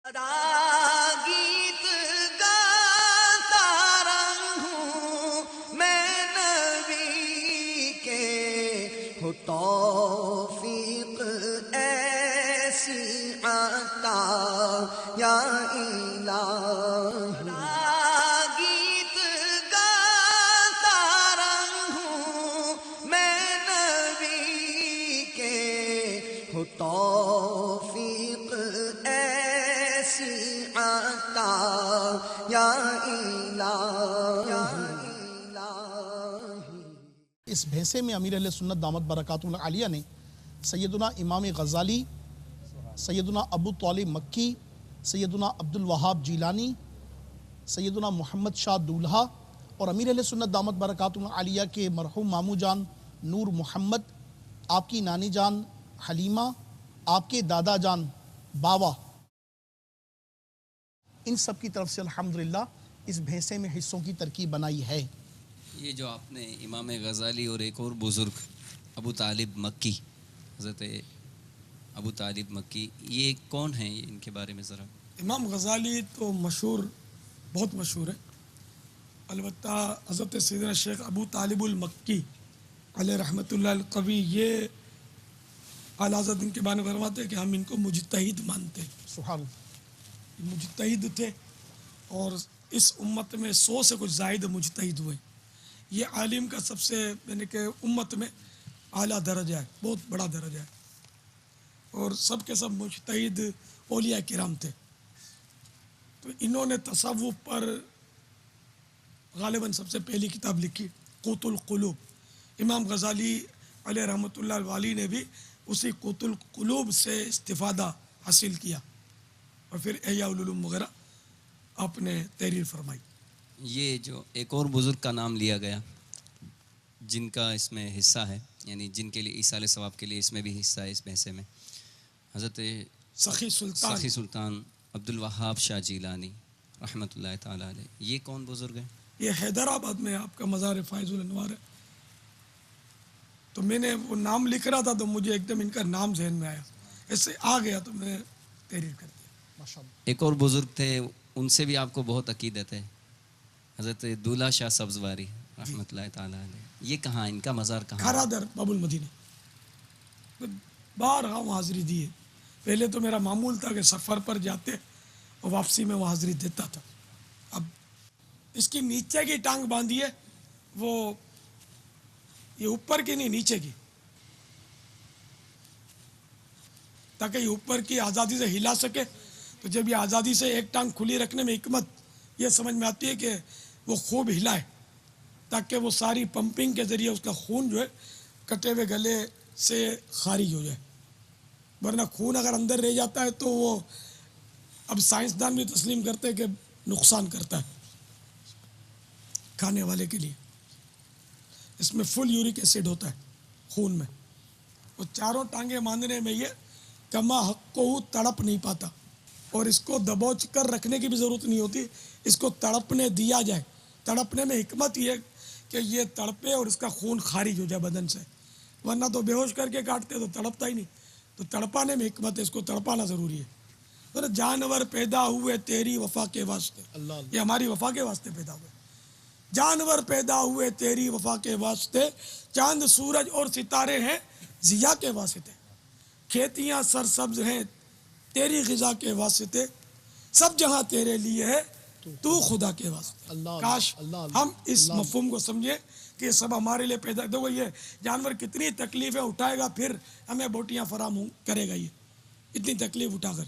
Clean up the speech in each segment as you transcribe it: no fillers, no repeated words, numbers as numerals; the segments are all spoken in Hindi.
गीत गाता रहूं मैं नबी के, हो तौफीक ऐसी आता या इलाही। गीत गाता रहूं मैं नबी के, हो तौफीक आता या इलाही। इस भैंसे में अमीर अहले सुन्नत दामत बरकातुहुल आलिया ने सैयदुना इमाम गज़ाली, सैयदुना अबू तालिब मक्की, सैयदुना अब्दुल वहाब जीलानी, सैयदुना मोहम्मद शाह दूल्हा और अमीर अहले सुन्नत दामत बरकातुहुल आलिया के मरहूम मामू जान नूर मोहम्मद, आपकी नानी जान हलीमा, आपके दादा जान बावा, इन सब की तरफ से अल्हम्दुलिल्लाह इस भैंसे में हिस्सों की तरकीब बनाई है। ये जो आपने इमाम गज़ाली और एक और बुज़ुर्ग अबू तालिब मक्की, हज़रत अबू तालिब मक्की, ये कौन हैं, इनके बारे में ज़रा। इमाम गज़ाली तो मशहूर, बहुत मशहूर है। अलबत्ता हज़रत सैयदना शेख अबू तालिबुल मक्की अलैहि रहमतुल्लाह अल कवी, ये आला हज़रत इनके बारे में फरमाते हैं कि हम इनको मुजतहिद मानते हैं। सुभान, मुजतहिद थे और इस उम्मत में 100 से कुछ ज़ायद मुजतहिद हुए। ये आलिम का सबसे यानी कि उम्मत में आला दर्जा है, बहुत बड़ा दर्जा है। और सब के सब मुजतहिद औलिया किराम थे। तो इन्होंने तसव्वुफ पर गालिबन सबसे पहली किताब लिखी, क़ूतुल क़ुलूब। इमाम गज़ाली अलैहि रहमतुल्लाह वाली ने भी उसी क़ूतुल क़ुलूब से इस्तिफ़ादा हासिल किया और फिर इह्या उल उलूम वगैरह आपने तहरीर फरमाई। ये जो एक और बुज़ुर्ग का नाम लिया गया जिनका इसमें हिस्सा है, यानी जिनके लिए ईसाले सवाब के लिए इसमें भी हिस्सा है इस भैंसे में, हज़रत सखी सुल्तान अब्दुल वहाब शाह जीलानी रहमतुल्लाह ताला अलैह, ये कौन बुज़ुर्ग हैं? ये हैदराबाद में आपका मज़ार फ़ाइज़ुल अनवार है। तो मैंने वो नाम लिख रहा था तो मुझे एकदम इनका नाम जहन में आया, ऐसे आ गया तो मैंने तहरीर कर दिया। माशाअल्लाह। एक और बुज़ुर्ग थे, उनसे भी आपको बहुत अकीदत है, हज़रत दूल्हा शाह सब्ज़वारी रहमतुल्लाह ताला अलैह। ये कहाँ, इनका मज़ार कहाँ? खारादर बाबुल मदीना। बार हाँ हाज़िरी दी है। पहले तो मेरा मामूल था कि सफ़र पर जाते और वापसी में वो हाज़िरी देता था। अब इसकी नीचे की टांग बांधी है, वो ये ऊपर की नहीं नीचे की, ताकि ये ऊपर की आज़ादी से हिला सके। तो जब ये आज़ादी से एक टांग खुली रखने में हिकमत ये समझ में आती है कि वो खूब हिलाए, ताकि वो सारी पंपिंग के ज़रिए उसका खून जो है कटे हुए गले से खारिज हो जाए। वरना खून अगर अंदर रह जाता है तो वो, अब साइंसदान भी तस्लीम करते हैं कि नुकसान करता है खाने वाले के लिए। इसमें फुल यूरिक एसिड होता है खून में। वो चारों टांगे बांधने में ये कमा हक को तड़प नहीं पाता, और इसको दबोच कर रखने की भी ज़रूरत नहीं होती, इसको तड़पने दिया जाए। तड़पने में हिकमत ये कि ये तड़पे और इसका खून खारिज हो जाए बदन से, वरना तो बेहोश करके काटते तो तड़पता ही नहीं। तो तड़पाने में हिकमत है, इसको तड़पाना ज़रूरी है। तो जानवर पैदा हुए तेरी वफ़ा के वास्ते, ये हमारी वफ़ा के वास्ते पैदा हुए। जानवर पैदा हुए तेरी वफ़ा के वास्ते, चांद सूरज और सितारे हैं ज़िया के वास्ते, खेतियाँ सरसब्ज हैं तेरी ग़िज़ा के वास्ते, सब जहाँ तेरे लिए है तू खुदा के वास्ते। काश हम इस मफ़हूम को समझे कि सब हमारे लिए पैदा। देखो ये जानवर कितनी तकलीफ़ें उठाएगा, फिर हमें बोटियाँ फराम करेगा। ये इतनी तकलीफ़ उठाकर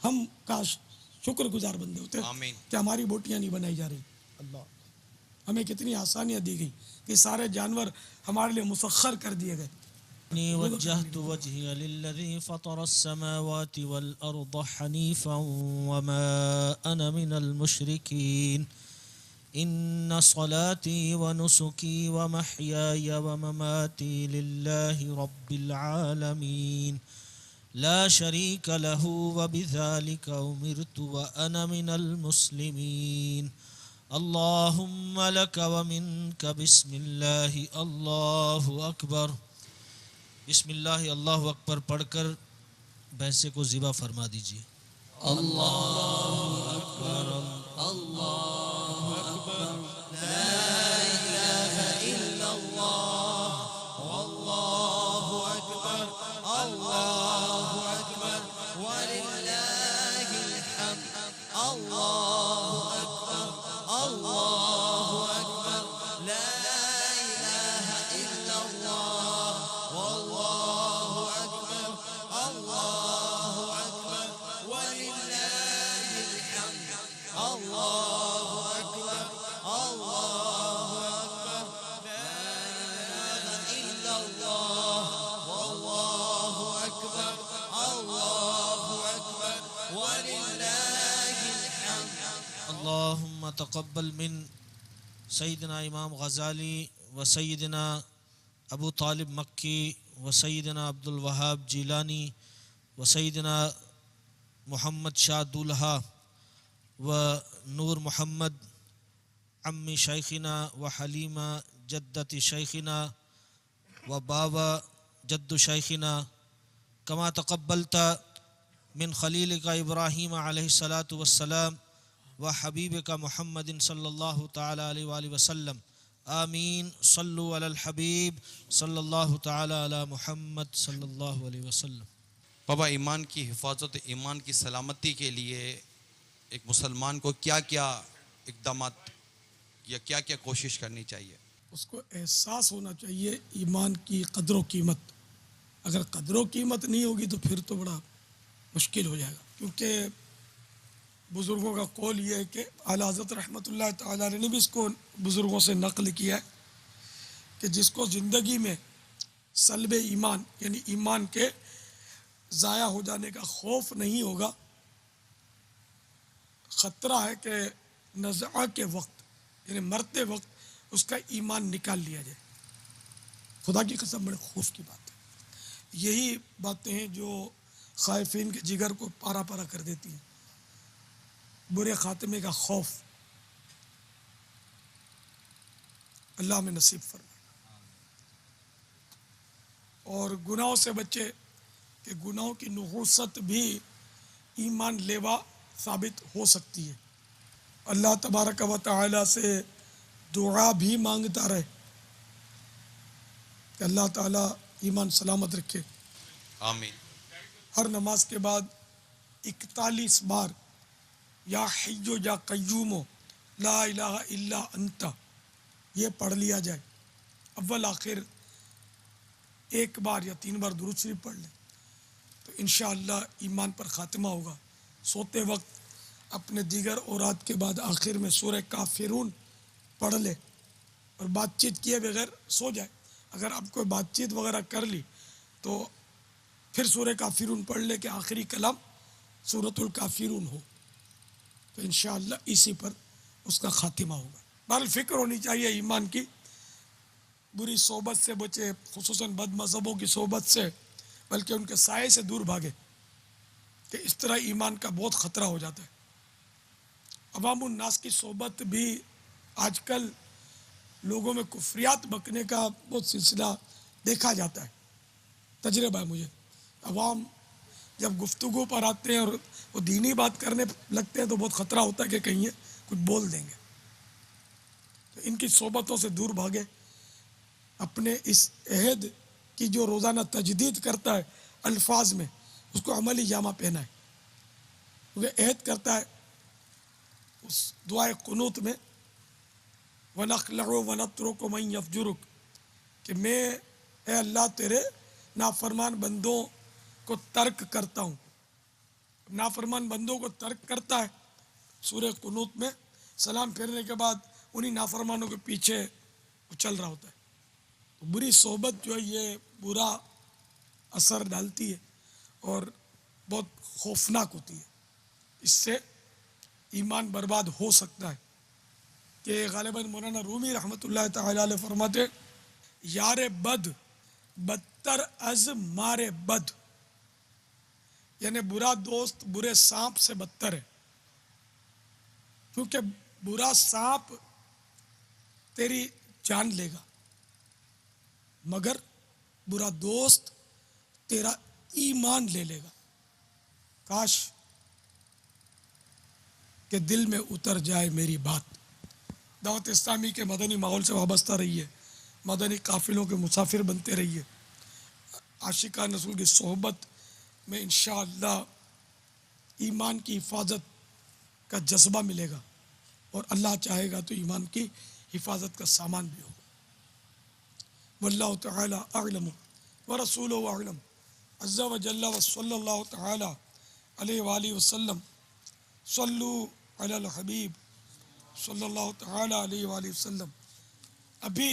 हम काश शुक्रगुजार बंदे होते कि हमारी बोटियाँ नहीं बनाई जा रही। हमें कितनी आसानियाँ दी गई कि सारे जानवर हमारे लिए मुसख्खर कर दिए गए। वज्जहतु वजहिय लिल्लज़ी फ़तरस्समावाति वल अर्द हनीफ़न वमा अना मिनल मुशरिकीन इन्न सलाती व नुसुकी व महयाय व ममाती लिल्लाहि रब्बिल आलमीन ला शरीक लहू व बिज़ालिका उमिरतु व अना मिनल मुस्लिमीन अल्लाहुम्मा लक व मिनका बिस्मिल्लाहि अल्लाहु अकबर। बिस्मिल्लाह अल्लाहु अकबर पढ़कर भैंसे को ज़िबा फरमा दीजिए। अल्लाह अल्लाहुम्मा तक़ब्बल मिन सय्यिदना इमाम गज़ाली व सय्यिदना अबू तालिब मक्की व सय्यिदना अब्दुल वहाब जीलानी व सय्यिदना मोहम्मद शाह दुल्हा व नूर मोहम्मद अम्मी शैखिना व हलीमा जद्दती शैखिना व बाबा जद्दु शैखिना कमा तक़ब्बलता मिन खलीलिका इब्राहीम अलैहिस्सलातु वस्सलाम व हबीबिका मुहम्मदिन सल्लल्लाहु ताला अलैहि वसल्लम आमीन सल्लु अलल हबीब सल्लल्लाहु ताला अला मुहम्मद सल्लल्लाहु अलैहि वसल्लम। बाबा, ईमान की हिफाजत, ईमान की सलामती के लिए एक मुसलमान को क्या क्या इक़दामात या क्या क्या कोशिश करनी चाहिए? उसको एहसास होना चाहिए ईमान की कदर व कीमत। अगर कदर व कीमत नहीं होगी तो फिर तो बड़ा मुश्किल हो जाएगा, क्योंकि बुज़ुर्गों का कौल ये है कि आला हज़रत रहमतुल्लाह तआला ने भी इसको बुज़ुर्गों से नक़ल किया है कि जिसको ज़िंदगी में सल्बे ईमान यानी ईमान के ज़ाया हो जाने का खौफ नहीं होगा, ख़तरा है कि नज़ा के वक्त यानी मरते वक्त उसका ईमान निकाल लिया जाए। खुदा की कसम बड़े खौफ की बात है। यही बातें हैं जो खाइफीन के जिगर को पारा पारा कर देती हैं। बुरे खात्मे का खौफ अल्लाह में नसीब फरमाए और गुनाहों से बचे कि गुनाहों की नुहूसत भी ईमान लेवा साबित हो सकती है। अल्लाह तबारक व तआला से दुआ भी मांगता रहे कि अल्लाह ताला ईमान सलामत रखे। आमीन। हर नमाज के बाद 41 बार या हय्यो या कय्यूमो ला इलाहा इल्ला अंता ये पढ़ लिया जाए। अव्वल आखिर एक बार या 3 बार दुरूद शरीफ पढ़ लें तो इंशाअल्लाह ईमान पर ख़ात्मा होगा। सोते वक्त अपने दीगर औरात के बाद आखिर में सूरह काफिरून पढ़ ले और बातचीत किए बगैर सो जाए। अगर आप कोई बातचीत वगैरह कर ली तो फिर सूरह काफिरून पढ़ ले कि आखिरी कलाम सूरतुल काफिरून हो, तो इंशाअल्लाह इसी पर उसका खातिमा होगा। बहरहाल फ़िक्र होनी चाहिए ईमान की। बुरी सोबत से बचे, खुसूसन बद मज़हबों की सोबत से, बल्कि उनके साए से दूर भागे कि इस तरह ईमान का बहुत ख़तरा हो जाता है। अवामुन नास की सोबत भी आजकल लोगों में कुफ्रियात बकने का बहुत सिलसिला देखा जाता है। तजर्बा है मुझे। अवाम जब गुफ्तगू पर आते हैं और वो दीनी बात करने लगते हैं तो बहुत ख़तरा होता है कि कहीं ये कुछ बोल देंगे। तो इनकी सोबतों से दूर भागे। अपने इस अहद की जो रोज़ाना तजदीद करता है अल्फाज में, उसको अमली जामा पहना है। क्योंकि अहद करता है उस दुआए कुनूत में वनख़लउ वनत्रुकु मन यफ़जुरुक कि मैं ए अल्लाह तेरे नाफरमान बंदों को तर्क करता हूँ। नाफरमान बंदों को तर्क करता है सूरह कुनूत में, सलाम फेरने के बाद उन्हीं नाफरमानों के पीछे वो चल रहा होता है। तो बुरी सोबत जो है ये बुरा असर डालती है और बहुत खौफनाक होती है। इससे ईमान बर्बाद हो सकता है कि गालिबन मौलाना रूमी रहमतुल्लाह तआला अलैह फरमाते, यारे बद बदतर अज मारे बद, यानी बुरा दोस्त बुरे सांप से बदतर है। क्योंकि बुरा सांप तेरी जान लेगा मगर बुरा दोस्त तेरा ईमान ले लेगा। काश के दिल में उतर जाए मेरी बात। दावत इस्लामी के मदनी माहौल से वाबस्ता रहिए, मदनी काफिलों के मुसाफिर बनते रहिए। आशिका रसूल की सोहबत में इंशाअल्लाह ईमान की हिफाजत का जज्बा मिलेगा और अल्लाह चाहेगा तो ईमान की हिफाजत का सामान भी होगा। वल्लाहु तआला अअलम व रसूलुहु अअलम अज़्ज़ा व जल्ला व सल्लल्लाहु तआला अलैहि व आलिहि वसल्लम। सल्लु अलल हबीब सल्लल्लाहु तआला अलैहि वसल्लम। अभी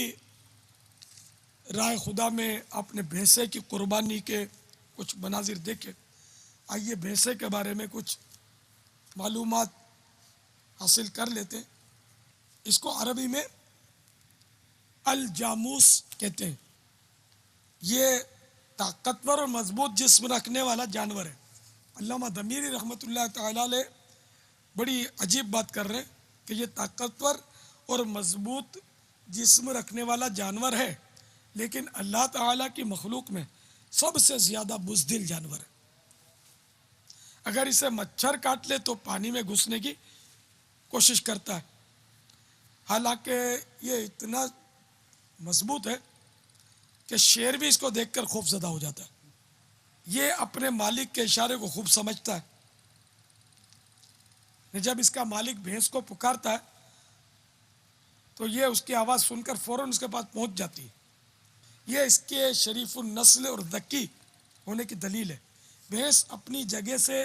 राय खुदा में आपने भैंसे की कुर्बानी के कुछ मनाजिर देखे। आइए भैंसे के बारे में कुछ मालूमात हासिल कर लेते हैं। इसको अरबी में अल जामूस कहते हैं। ये ताकतवर और मजबूत जिस्म रखने वाला जानवर है। अल्लामा दमीरी रहमतुल्लाह तआला अलैह बड़ी अजीब बात कर रहे हैं कि ये ताकतवर और मजबूत जिस्म रखने वाला जानवर है, लेकिन अल्लाह ताला की मखलूक में सबसे ज़्यादा बुज़दिल जानवर है। अगर इसे मच्छर काट ले तो पानी में घुसने की कोशिश करता है। हालांकि ये इतना मजबूत है कि शेर भी इसको देखकर खौफजदा हो जाता है। ये अपने मालिक के इशारे को खूब समझता है। जब इसका मालिक भैंस को पुकारता है तो ये उसकी आवाज़ सुनकर फ़ौरन उसके पास पहुंच जाती है। ये इसके शरीफुल नस्ल और ज़की होने की दलील है। भैंस अपनी जगह से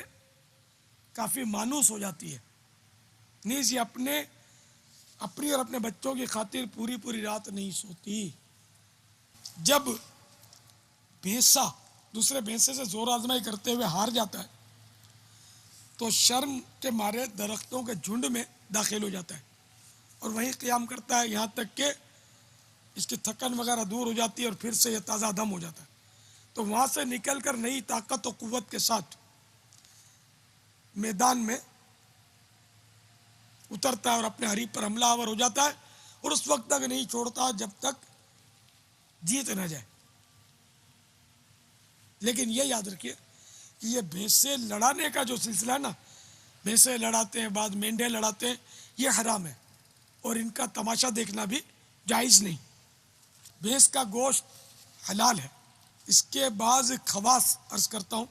काफ़ी मानूस हो जाती है। नीज़ ये अपनी और अपने बच्चों की खातिर पूरी पूरी रात नहीं सोती। जब भैंसा दूसरे भैंसे से जोर आजमाई करते हुए हार जाता है तो शर्म के मारे दरख्तों के झुंड में दाखिल हो जाता है और वहीं क़याम करता है, यहाँ तक कि इसकी थकन वगैरह दूर हो जाती है और फिर से ये ताज़ा दम हो जाता है। तो वहाँ से निकल कर नई ताकत और क़ुव्वत के साथ मैदान में उतरता है और अपने हरीफ पर हमलावर हो जाता है और उस वक्त तक नहीं छोड़ता जब तक जीत न जाए। लेकिन ये याद रखिए कि ये भैंसे लड़ाने का जो सिलसिला है ना, भैंसे लड़ाते हैं, बाद मेंढे लड़ाते हैं, ये हराम है और इनका तमाशा देखना भी जायज़ नहीं। भैंस का गोश्त हलाल है। इसके बाद खवास अर्ज़ करता हूँ।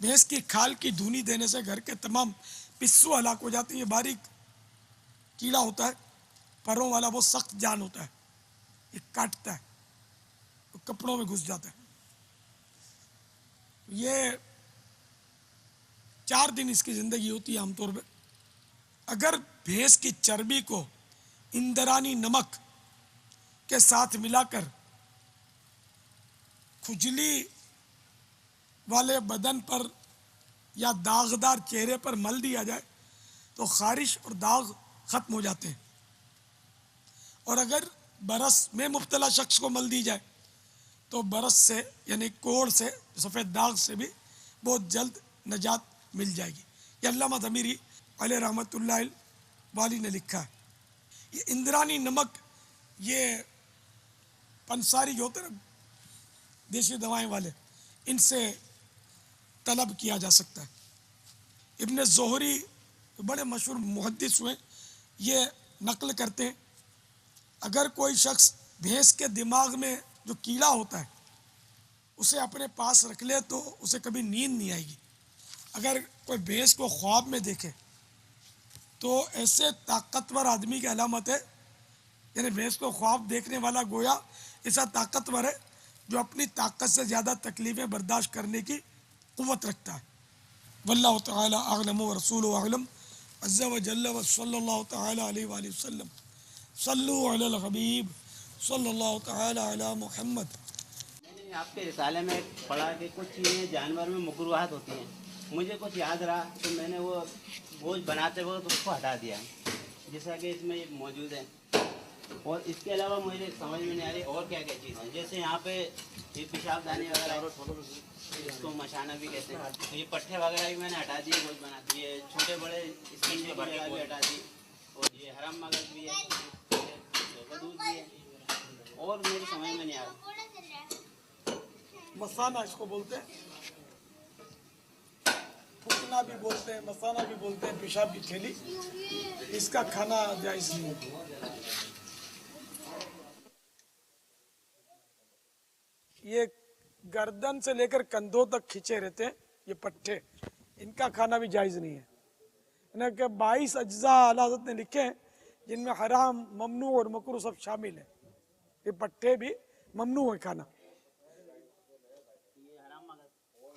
भैंस की खाल की धुनी देने से घर के तमाम पिस्सू हलाक हो जाते हैं। ये बारीक कीड़ा होता है, परों वाला, वो सख्त जान होता है, ये काटता है तो कपड़ों में घुस जाता है। ये 4 दिन इसकी ज़िंदगी होती है आमतौर पर। अगर भैंस की चर्बी को इंद्रानी नमक के साथ मिलाकर खुजली वाले बदन पर या दागदार चेहरे पर मल दिया जाए तो खारिश और दाग खत्म हो जाते हैं। और अगर बरस में मुब्तला शख्स को मल दी जाए तो बरस से यानी कोढ़ से, सफ़ेद दाग से भी बहुत जल्द नजात मिल जाएगी। ये अल्लामा ज़मीरी अलैह रहमतुल्लाह वाली ने लिखा है। ये इंद्रानी नमक, ये पंसारी जो होते हैं ना देसी दवाएं वाले, इनसे तलब किया जा सकता है। इब्न ज़ोहरी बड़े मशहूर मुहद्दिस हुए, ये नकल करते हैं अगर कोई शख्स भैंस के दिमाग में जो कीड़ा होता है उसे अपने पास रख ले तो उसे कभी नींद नहीं आएगी। अगर कोई भैंस को ख्वाब में देखे तो ऐसे ताकतवर आदमी की अलामत है, यानी भैंस को ख्वाब देखने वाला गोया ऐसा ताकतवर है जो अपनी ताकत से ज़्यादा तकलीफ़ें बर्दाश्त करने की क़ुव्वत रखता है। वल्लाहु तआला अअलम व रसूलुहु अअलम अज़्ज़ा व जल्ल व सल्लल्लाहु तआला अलैहि व सल्लम। सल्लु अलल हबीब सल्लल्लाहु तआला अला मुहम्मद। मैंने आपके रिसाले में पढ़ा कि कुछ चीज़ें जानवर में मकरूहात होती हैं। मुझे कुछ याद रहा तो मैंने वो बोझ बनाते वक्त उसको हटा दिया, जैसा कि इसमें ये मौजूद है। और इसके अलावा मुझे समझ में नहीं आ रही और क्या क्या चीज़ें, जैसे यहाँ पे ये पेशाबदानी वगैरह, इसको मशाना भी कहते हैं। तो ये पट्टे वगैरह भी मैंने हटा दिए, बोझ बना दिए, छोटे बड़े स्टील के वगैरह भी हटा दी। और ये हराम मगज भी है, दूध भी है, और मेरी समझ में नहीं आ रहा। मसाना इसको बोलते हैं, फुकना भी बोलते हैं, मसाना भी बोलते हैं, पेशाब की थैली। इसका खाना जायज़ नहीं है। ये गर्दन से लेकर कंधों तक खींचे रहते हैं ये पट्टे, इनका खाना भी जायज़ नहीं है। ना कि 22 अज्जा आला हज़रत ने लिखे हैं जिनमें हराम, ममनू और मकरूह सब शामिल है। ये पट्टे भी ममनू है खाना।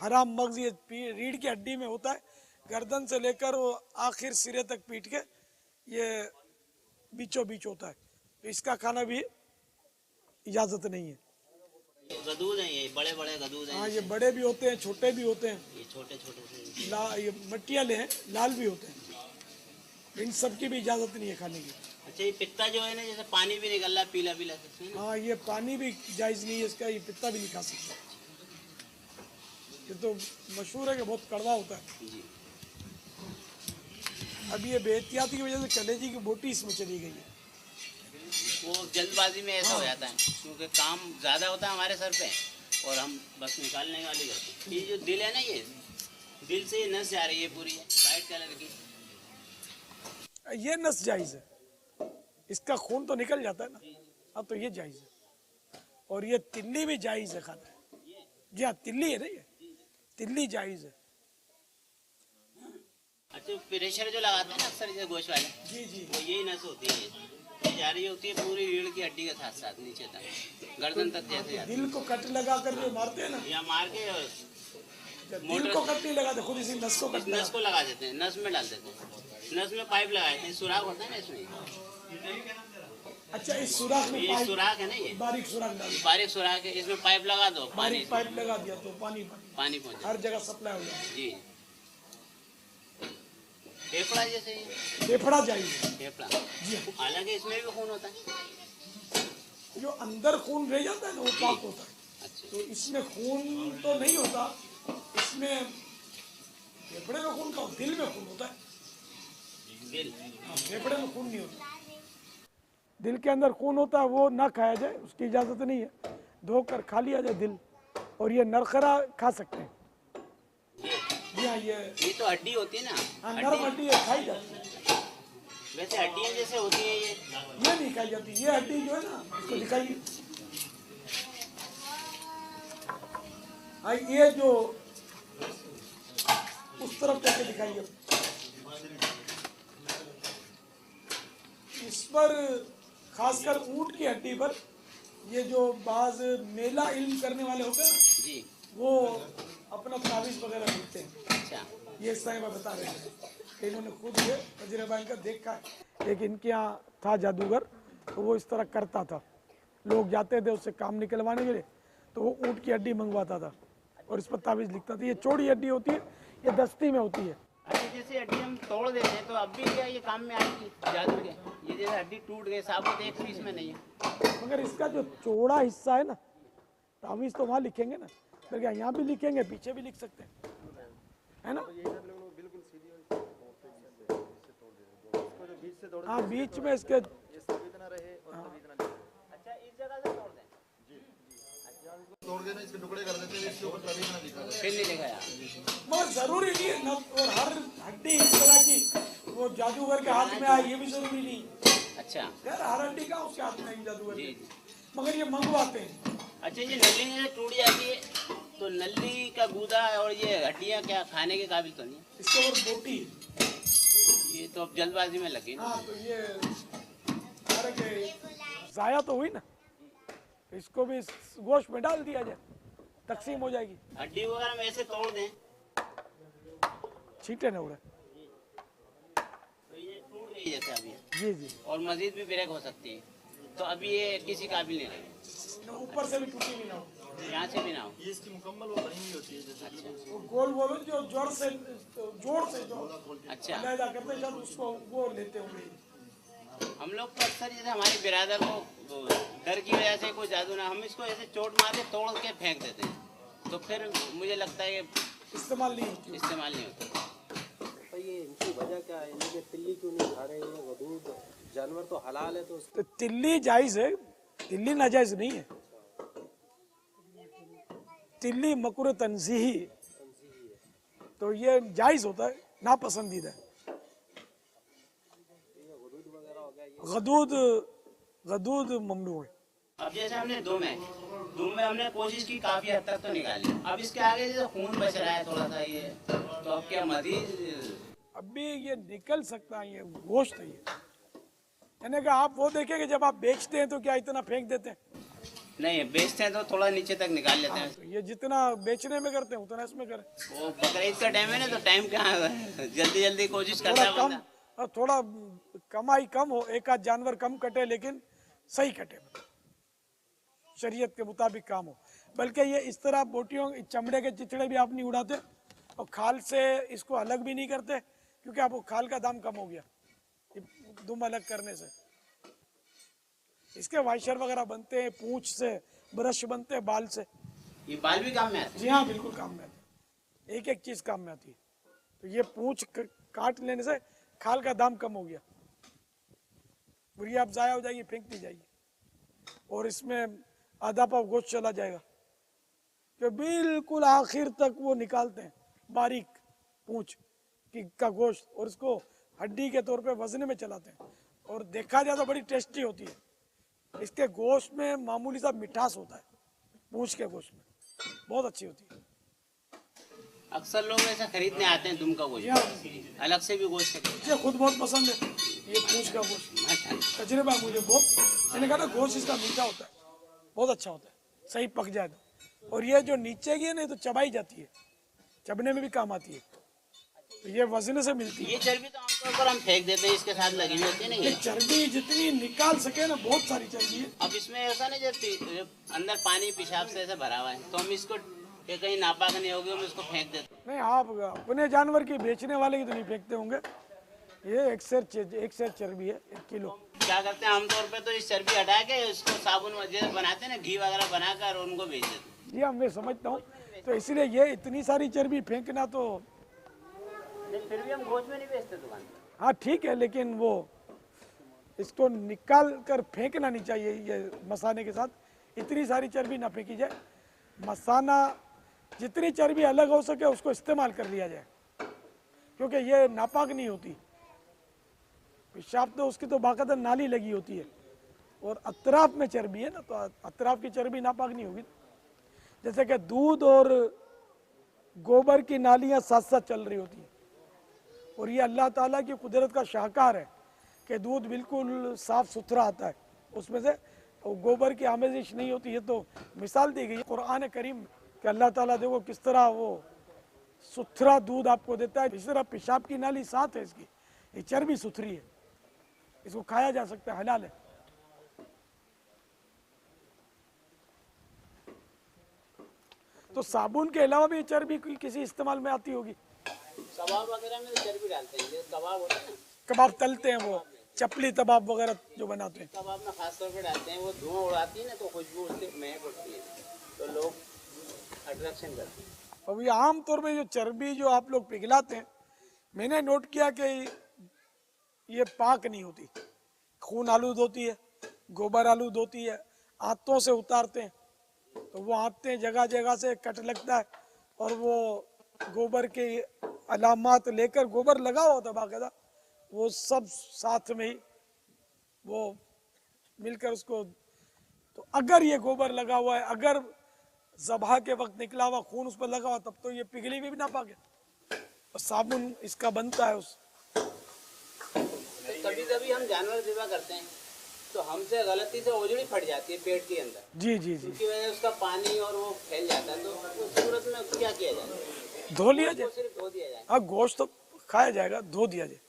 हराम मगज़ ये रीढ़ की हड्डी में होता है, गर्दन से लेकर वो आखिर सिरे तक पीट के ये बीचों बीच होता है, तो इसका खाना भी इजाजत नहीं है। गदूद हैं, ये बड़े बड़े गदूद हैं। हाँ, ये बड़े भी होते हैं, छोटे भी होते हैं, ये छोटे छोटे से। ये मट्टियाले हैं, लाल भी होते हैं। इन सब की भी इजाजत नहीं है खाने की। अच्छा, ये पित्ता जो है ना, जैसे पानी भी निकल रहा है पीला पीला से, हाँ, ये पानी भी जायज़ नहीं है इसका, ये पित्ता भी नहीं खा सकते। ये तो मशहूर है कि बहुत कड़वा होता है। जी। अब ये बेहतियाती की वजह से कलेजी की बोटी इसमें चली गई है। वो जल्दबाजी में ऐसा हो जाता है, क्योंकि काम ज़्यादा होता है हमारे सर पे और हम बस निकालने वाली करते हैं। ये जो दिल है ना, ये दिल से ये नस जा रही है पूरी, वाइट कलर की। ये नस जायज़ है, इसका खून तो निकल जाता है ना। हाँ, तो ये जायज़ है। और ये तिल्ली भी जायज़ है खाना। जी हाँ, तिल्ली है ना, ये तिल्ली जायज़ है। अच्छा, प्रेशर जो लगाते हैं ना अक्सर जैसे गोश्त वाले, जी जी। वो यही नस होती है, ये जा रही होती है पूरी रीढ़ की हड्डी के साथ साथ नीचे तक, गर्दन तक जैसे जाती दिल को कट लगा कर जो मारते हैं ना, है। या मार के और दिल को कट नहीं लगाते, खुद इसी नस को कट नस को लगा देते हैं, नस में डाल देते हैं, नस में पाइप लगाते हैं, सुराख होता है ना इसमें। अच्छा, इस सुराख में ये पाइप, सुराख है ना, ये बारीक सुराख डाल, बारीक सुराख है, इसमें पाइप लगा दो, पानी बारीक पाइप लगा दिया तो पानी पानी पहुंचे। हर जगह सप्लाई हो जाए। जी। फेफड़ा जैसे ये फेफड़ा जायज़ है। फेफड़ा, जी हाँ। हालांकि इसमें भी खून होता है। जो अंदर खून रह जाता है ना, वो पाक होता है। अच्छा। तो इसमें खून तो नहीं होता, इसमें फेफड़े में खून का, दिल में खून होता है। दिल। हाँ, फेफड़े में खून नहीं होता, दिल के अंदर खून होता है, वो ना खाया जाए, उसकी इजाज़त नहीं है। धोकर खा लिया जाए दिल, और ये नरखरा खा सकते हैं। जी हाँ, ये तो हड्डी होती है ना, हाँ, नरम हड्डी है, खाई जाती है। वैसे हड्डियाँ जैसे होती है ये ये नहीं खाई जाती, ये हड्डी जो है ना, इसको दिखाइए। हाँ, ये जो उस तरफ करके दिखाइए, इस पर खासकर ऊंट की हड्डी पर, ये जो बाज मेला इल्म करने वाले होते हैं ना, जी। वो अपना तावीज़ वगैरह लिखते हैं। अच्छा। ये इस तरह मैं बता रहे थे, इन्होंने खुद ये तजर्बा इनका देखा है। एक इनके यहाँ था जादूगर, तो वो इस तरह करता था, लोग जाते थे उससे काम निकलवाने के लिए, तो वो ऊँट की हड्डी मंगवाता था और इस पर तावीज़ लिखता था। ये चौड़ी हड्डी होती है, ये दस्ती में होती है। अच्छा, जैसे हड्डी हम तोड़ देते हैं तो अब भी क्या ये काम में आएगी जादू के? ये जैसे हड्डी टूट गई, साबुत एक पीस में नहीं है। मगर इसका जो चौड़ा हिस्सा है ना, तावीज़ तो वहाँ लिखेंगे ना, तो क्या यहाँ भी लिखेंगे, पीछे भी लिख सकते हैं, है ना। हाँ, बीच में इसके, अच्छा, इस जगह से तोड़ दें, तोड़ देना, इसके टुकड़े कर देते हैं, इसके ऊपर तभी ना लिखा फिर नहीं लिखा यार। मगर जरूरी नहीं है ना, और हर हड्डी इस तरह की वो जादूगर के हाथ में आए, ये भी जरूरी नहीं। अच्छा। यार, हर हड्डी का उसके हाथ में आई जादूगर जी के, जी। मगर ये मंगवाते हैं। अच्छा, ये नली जैसे टूट जाती है तो नली का गूदा और ये हड्डियाँ क्या खाने के काबिल तो नहीं है? इसके ऊपर बोटी है। ये तो अब जल्दबाजी में लगी ना। हाँ, तो ये सारे के जाया तो हुई ना, इसको भी इस गोश्त में डाल दिया जाए, तकसीम हो जाएगी। हड्डी वगैरह में ऐसे तोड़ दें छींटे न उड़े। तो ये टूट गई जैसे अभी, जी जी, और मजीद भी ब्रेक हो सकती है, तो अभी ये किसी काबिल नहीं रही, न ऊपर से भी टूटी नहीं ना हो, यहाँ से भी ना हो। ये इसकी मुकम्मल वो बनी हुई होती है, जैसे वो गोल बोलो जो जोड़ से जो अच्छा। अलहदा करते हैं, शायद उसको वो लेते होंगे। हम लोग तो अक्सर जैसे हमारे बिरादर को डर की वजह से कोई जादू ना, हम इसको ऐसे चोट मार के तोड़ के फेंक देते हैं, तो फिर मुझे लगता है कि इस्तेमाल नहीं होती। इस्तेमाल नहीं होता। तो ये इनकी वजह क्या है, इनके तिल्ली क्यों नहीं खा रहे हैं? वदूद जानवर तो हलाल है, तो तो तिल्ली जायज़ है, तिल्ली नाजायज़ नहीं है। तिल्ली मकुर तंजीही, तो ये जायज़ होता है, नापसंदीदा है। गदूद गदूद ममनू है। अब जैसे हमने दो में हमने कोशिश की, काफी हद तक तो निकाली, अब इसके आगे जैसे खून बच रहा है थोड़ा सा, ये तो अब क्या मजीद अब भी ये निकल सकता है, ये गोश्त है ये। यानी कि आप वो देखें कि जब आप बेचते हैं तो क्या इतना फेंक देते हैं? नहीं बेचते हैं तो थोड़ा नीचे तक निकाल लेते हैं। तो ये जितना बेचने में करते हैं उतना इसमें करें। वो बकरीद का टाइम है ना, तो टाइम कहाँ है, जल्दी जल्दी कोशिश करता थोड़ा है कम बंदा। और थोड़ा कमाई कम हो, एक आध जानवर कम कटे लेकिन सही कटे, शरीयत के मुताबिक काम हो। बल्कि ये इस तरह बोटियों चमड़े के चिथड़े भी आप नहीं उड़ाते और खाल से इसको अलग भी नहीं करते, क्योंकि आपको खाल का दाम कम हो गया दुम अलग करने से। इसके वाइशर वगैरह बनते हैं, पूंछ से ब्रश बनते हैं, बाल से। ये बाल भी काम में आते हैं। जी हाँ, बिल्कुल काम में आती है, एक एक चीज काम में आती है। तो ये पूंछ काट लेने से खाल का दाम कम हो गया, बुरी आप जाया हो जाएगी, फेंक दी जाएगी, और इसमें आधा पाव गोश्त चला जाएगा। जो बिल्कुल आखिर तक वो निकालते हैं बारीक पूंछ का गोश्त, और इसको हड्डी के तौर पे वजन में चलाते हैं, और देखा जाए तो बड़ी टेस्टी होती है। इसके गोश्त में मामूली सा मिठास होता है, पूंछ के गोश्त में बहुत अच्छी होती है। अक्सर लोग ऐसा खरीदने आते हैं दुम का गोश्त, अलग से भी गोश्त खरीदते मुझे खुद बहुत पसंद है ये पूंछ का गोश्त, हैं। तजर्बा मुझे बहुत, मैंने कहा ना गोश्त इसका मीठा होता है, बहुत अच्छा होता है, सही पक जाए तो। और ये जो नीचे की है ना, तो चबाई जाती है, चबने में भी काम आती है, तो ये वजन से मिलती है। ये चर्बी तो आमतौर पर हम फेंक देते हैं, इसके साथ लगी हुई होती है ना ये ये। चर्बी जितनी निकाल सके ना, बहुत सारी चर्बी है। अब इसमें ऐसा नहीं, जब अंदर पानी पेशाब से ऐसा भरा हुआ है, तो हम इसको ये कहीं नापाक नहीं होगी, हम इसको फेंक देते हैं। नहीं, आप अपने जानवर की बेचने वाले की तो नहीं फेंकते होंगे, ये एक सेर चर्बी है 1 किलो। क्या करते हैं आमतौर पे, तो इस चर्बी हटा के इसको साबुन वगैरह बनाते हैं ना, घी वगैरह बनाकर उनको बेच देते हैं। जी हाँ, मैं समझता हूँ, तो इसलिए ये इतनी सारी चर्बी फेंकना तो, फिर भी हम गोश्त में नहीं बेचते दुकान पर। हाँ ठीक है, लेकिन वो इसको निकाल कर फेंकना नहीं चाहिए। ये मसाने के साथ इतनी सारी चर्बी ना फेंकी जाए, मसाना जितनी चर्बी अलग हो सके उसको इस्तेमाल कर लिया जाए, क्योंकि ये नापाक नहीं होती। पेशाब तो उसकी तो बाकायदा नाली लगी होती है, और अतराफ में चर्बी है ना, तो अतराफ की चर्बी नापाक नहीं होगी। जैसे कि दूध और गोबर की नालियां साथ साथ चल रही होती हैं, और ये अल्लाह ताला की कुदरत का शाहकार है कि दूध बिल्कुल साफ सुथरा आता है, उसमें से गोबर की आमेजिश नहीं होती। ये तो मिसाल दी गई है कुरान करीम में कि अल्लाह ताला देखो किस तरह वो सुथरा दूध आपको देता है। इस तरह पेशाब की नाली साथ है इसकी, ये चर्बी सुथरी है, इसको खाया जा सकता है, हलाल है। तो साबुन के अलावा भी चर्बी किसी इस्तेमाल में आती होगी। कबाब वगैरह में चर्बी डालते हैं, जैसे कबाब होता है ना, कबाब तलते हैं, वो चपली तबाब वगैरह जो बनाते हैं, कबाब में खास तौर पे डालते हैं। वो धुआं उड़ाती है ना, तो खुशबू उससे महक उठती है, तो लोग अट्रैक्शन करते हैं। अब ये आम तौर पे जो चर्बी जो आप लोग पिघलाते हैं, मैंने नोट किया कि ये पाक नहीं होती, खून आलूद होती है, गोबर आलूद होती है, आंतों से उतारते हैं, तो वो आंतें जगह जगह से कट लगता है, और वो गोबर के अलामात लेकर, गोबर लगा हुआ होता है बाकायदा, वो सब साथ में ही वो मिलकर उसको, तो अगर ये गोबर लगा हुआ है, अगर ज़बह के वक्त निकला हुआ खून उस पर लगा हुआ, तब तो ये पिघली भी ना पाके, और साबुन इसका बनता है उस। तो कभी कभी हम जानवर ज़िबा करते हैं, तो हमसे गलती से ओजड़ी फट जाती है पेट के अंदर, जी जी जी, उसकी वजह से उसका पानी और वो फैल जाता है, तो उस सूरत में क्या किया जाए? धो लिया जाए। सिर्फ धो दिया जाए। हाँ, गोश्त तो खाया जाएगा, धो दिया जाए,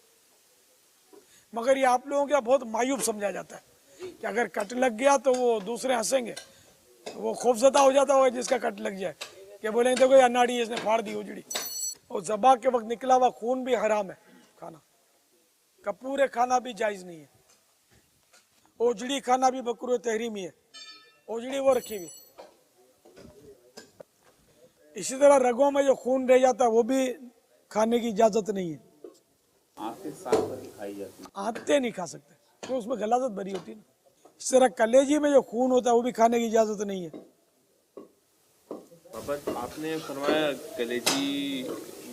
मगर ये आप लोगों का बहुत मायूब समझा जाता है कि अगर कट लग गया तो वो दूसरे हंसेंगे, वो खौफजदा हो जाता होगा जिसका कट लग जाए, क्या बोलेंगे देखो ये नाड़ी इसने फाड़ दी उजड़ी। और ज़बा के वक्त निकला हुआ खून भी हराम है खाना, कपूरे खाना भी जायज़ नहीं है, ओजड़ी खाना भी बकरूह तहरीमी है, ओजड़ी वो रखी हुई। इसी तरह रगों में जो खून रह जाता है वो भी खाने की इजाज़त नहीं है, आंखें साफ करके खाई जाती है। आंतें नहीं खा सकते, तो उसमें गलाजत भरी होती है ना। इस तरह कलेजी में जो खून होता है वो भी खाने की इजाज़त नहीं है। बाबा आपने फरमाया कलेजी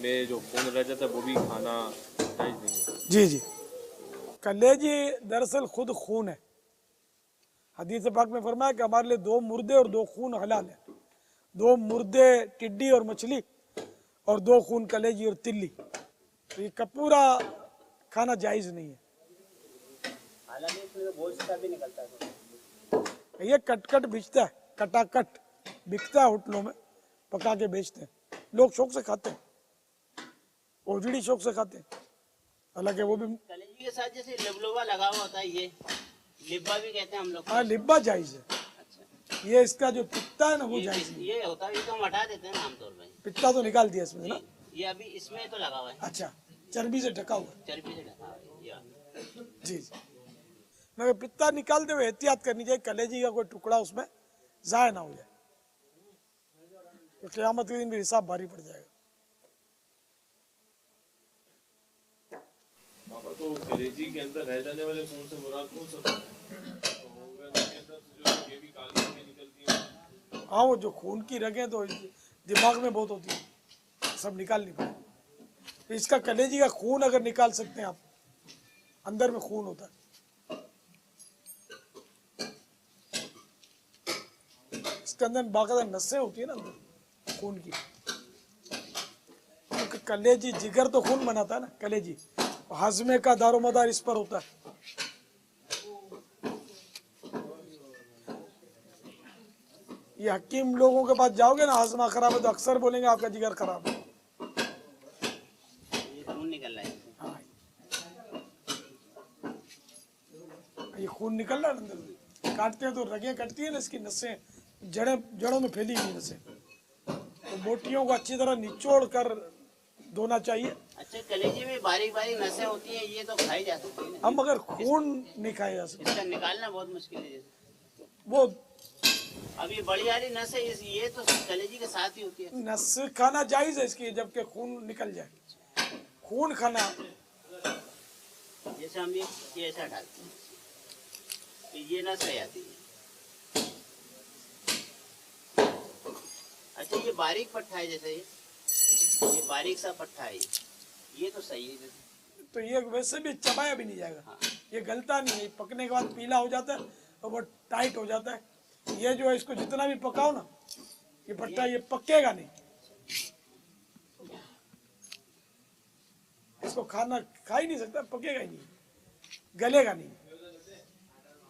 में जो खून रह जाता है वो भी खाना जायज़ नहीं है। जी जी, कलेजी दरअसल खुद खून है। हदीस पाक में फरमाया कि हमारे लिए 2 मुर्दे और 2 खून हलाल है। 2 मुर्दे टिड्डी और मछली, और 2 खून कलेजी और तिल्ली। तो ये कपूरा खाना जायज़ नहीं है। हालांकि इसमें गोश्त का भी निकलता है, ये कट कट भिजता है, कटाकट बिकता है होटलों में, पका के बेचते हैं, लोग शौक से खाते हैं, ओजड़ी शौक से खाते हैं। हालांकि वो भी कलेजी के साथ जैसे लिबलोबा लगा हुआ होता है, ये लिब्बा भी कहते हैं हम लोग। हाँ, लिब्बा जायज है। अच्छा, ये इसका जो पित्ता है ना वो जायज है। ये होता है, ये तो हम हटा देते हैं ना आमतौर पर। पित्ता तो निकाल दिया इसमें ना। ये अभी इसमें तो लगा हुआ है, अच्छा, चर्बी से ढका हुआ। चर्बी से ढका हुआ है ये। जी जी, मगर पित्ता निकालते हुए एहतियात करनी चाहिए, कलेजी का कोई टुकड़ा उसमें जाया ना हो जाए, तो क़यामत के दिन भी हिसाब भारी पड़ जाएगा। बाबा, तो कलेजी के अंदर रह जाने वाले खून से मुराद कौन सा खून है? तो गर्दन के अंदर से जो ये भी काली रगें निकलती हैं। हाँ, वो जो खून की रगें तो दिमाग में बहुत होती है, सब निकाल नहीं पाए। तो इसका कलेजी का खून अगर निकाल सकते हैं आप, अंदर में खून होता है, इसके अंदर बाकायदा नसें होती है ना अंदर खून की, क्योंकि कलेजी जिगर तो खून बनाता है ना, कलेजी हाजमे का दारोमदार इस पर होता है। ये हकीम लोगों के पास जाओगे ना, हाजमा खराब है तो अक्सर बोलेंगे आपका जिगर खराब है। ये खून निकल रहा है। हाँ, ये खून निकल रहा है अंदर से। काटते हैं तो रगें कटती है ना, इसकी नसें जड़ों में फैली हुई नसें, तो बोटियों को अच्छी तरह निचोड़ कर धोना चाहिए। अच्छा, कलेजी में बारीक बारीक नसें होती हैं, ये तो खाई जा सकती है। हम अगर खून नहीं खाया जा सकता, इसका निकालना बहुत मुश्किल है। जैसे वो अब ये बड़ी वाली नसें, ये तो कलेजी के साथ ही होती है। नस खाना जायज है इसकी, जबकि खून निकल जाए। खून खाना, जैसे हम ये ऐसा डालते हैं तो ये नस रह जाती है। अच्छा, ये बारीक पट्टा है, जैसे ये बारीक सा पट्टा है, ये तो सही है। तो ये वैसे भी चबाया भी नहीं जाएगा। हाँ। ये गलता नहीं है, पकने के बाद पीला हो जाता है और वो टाइट हो जाता है। ये जो है, इसको जितना भी पकाओ ना, ये पट्टा ये पकेगा नहीं, इसको खाना खा ही नहीं सकता, पकेगा ही नहीं, गलेगा नहीं।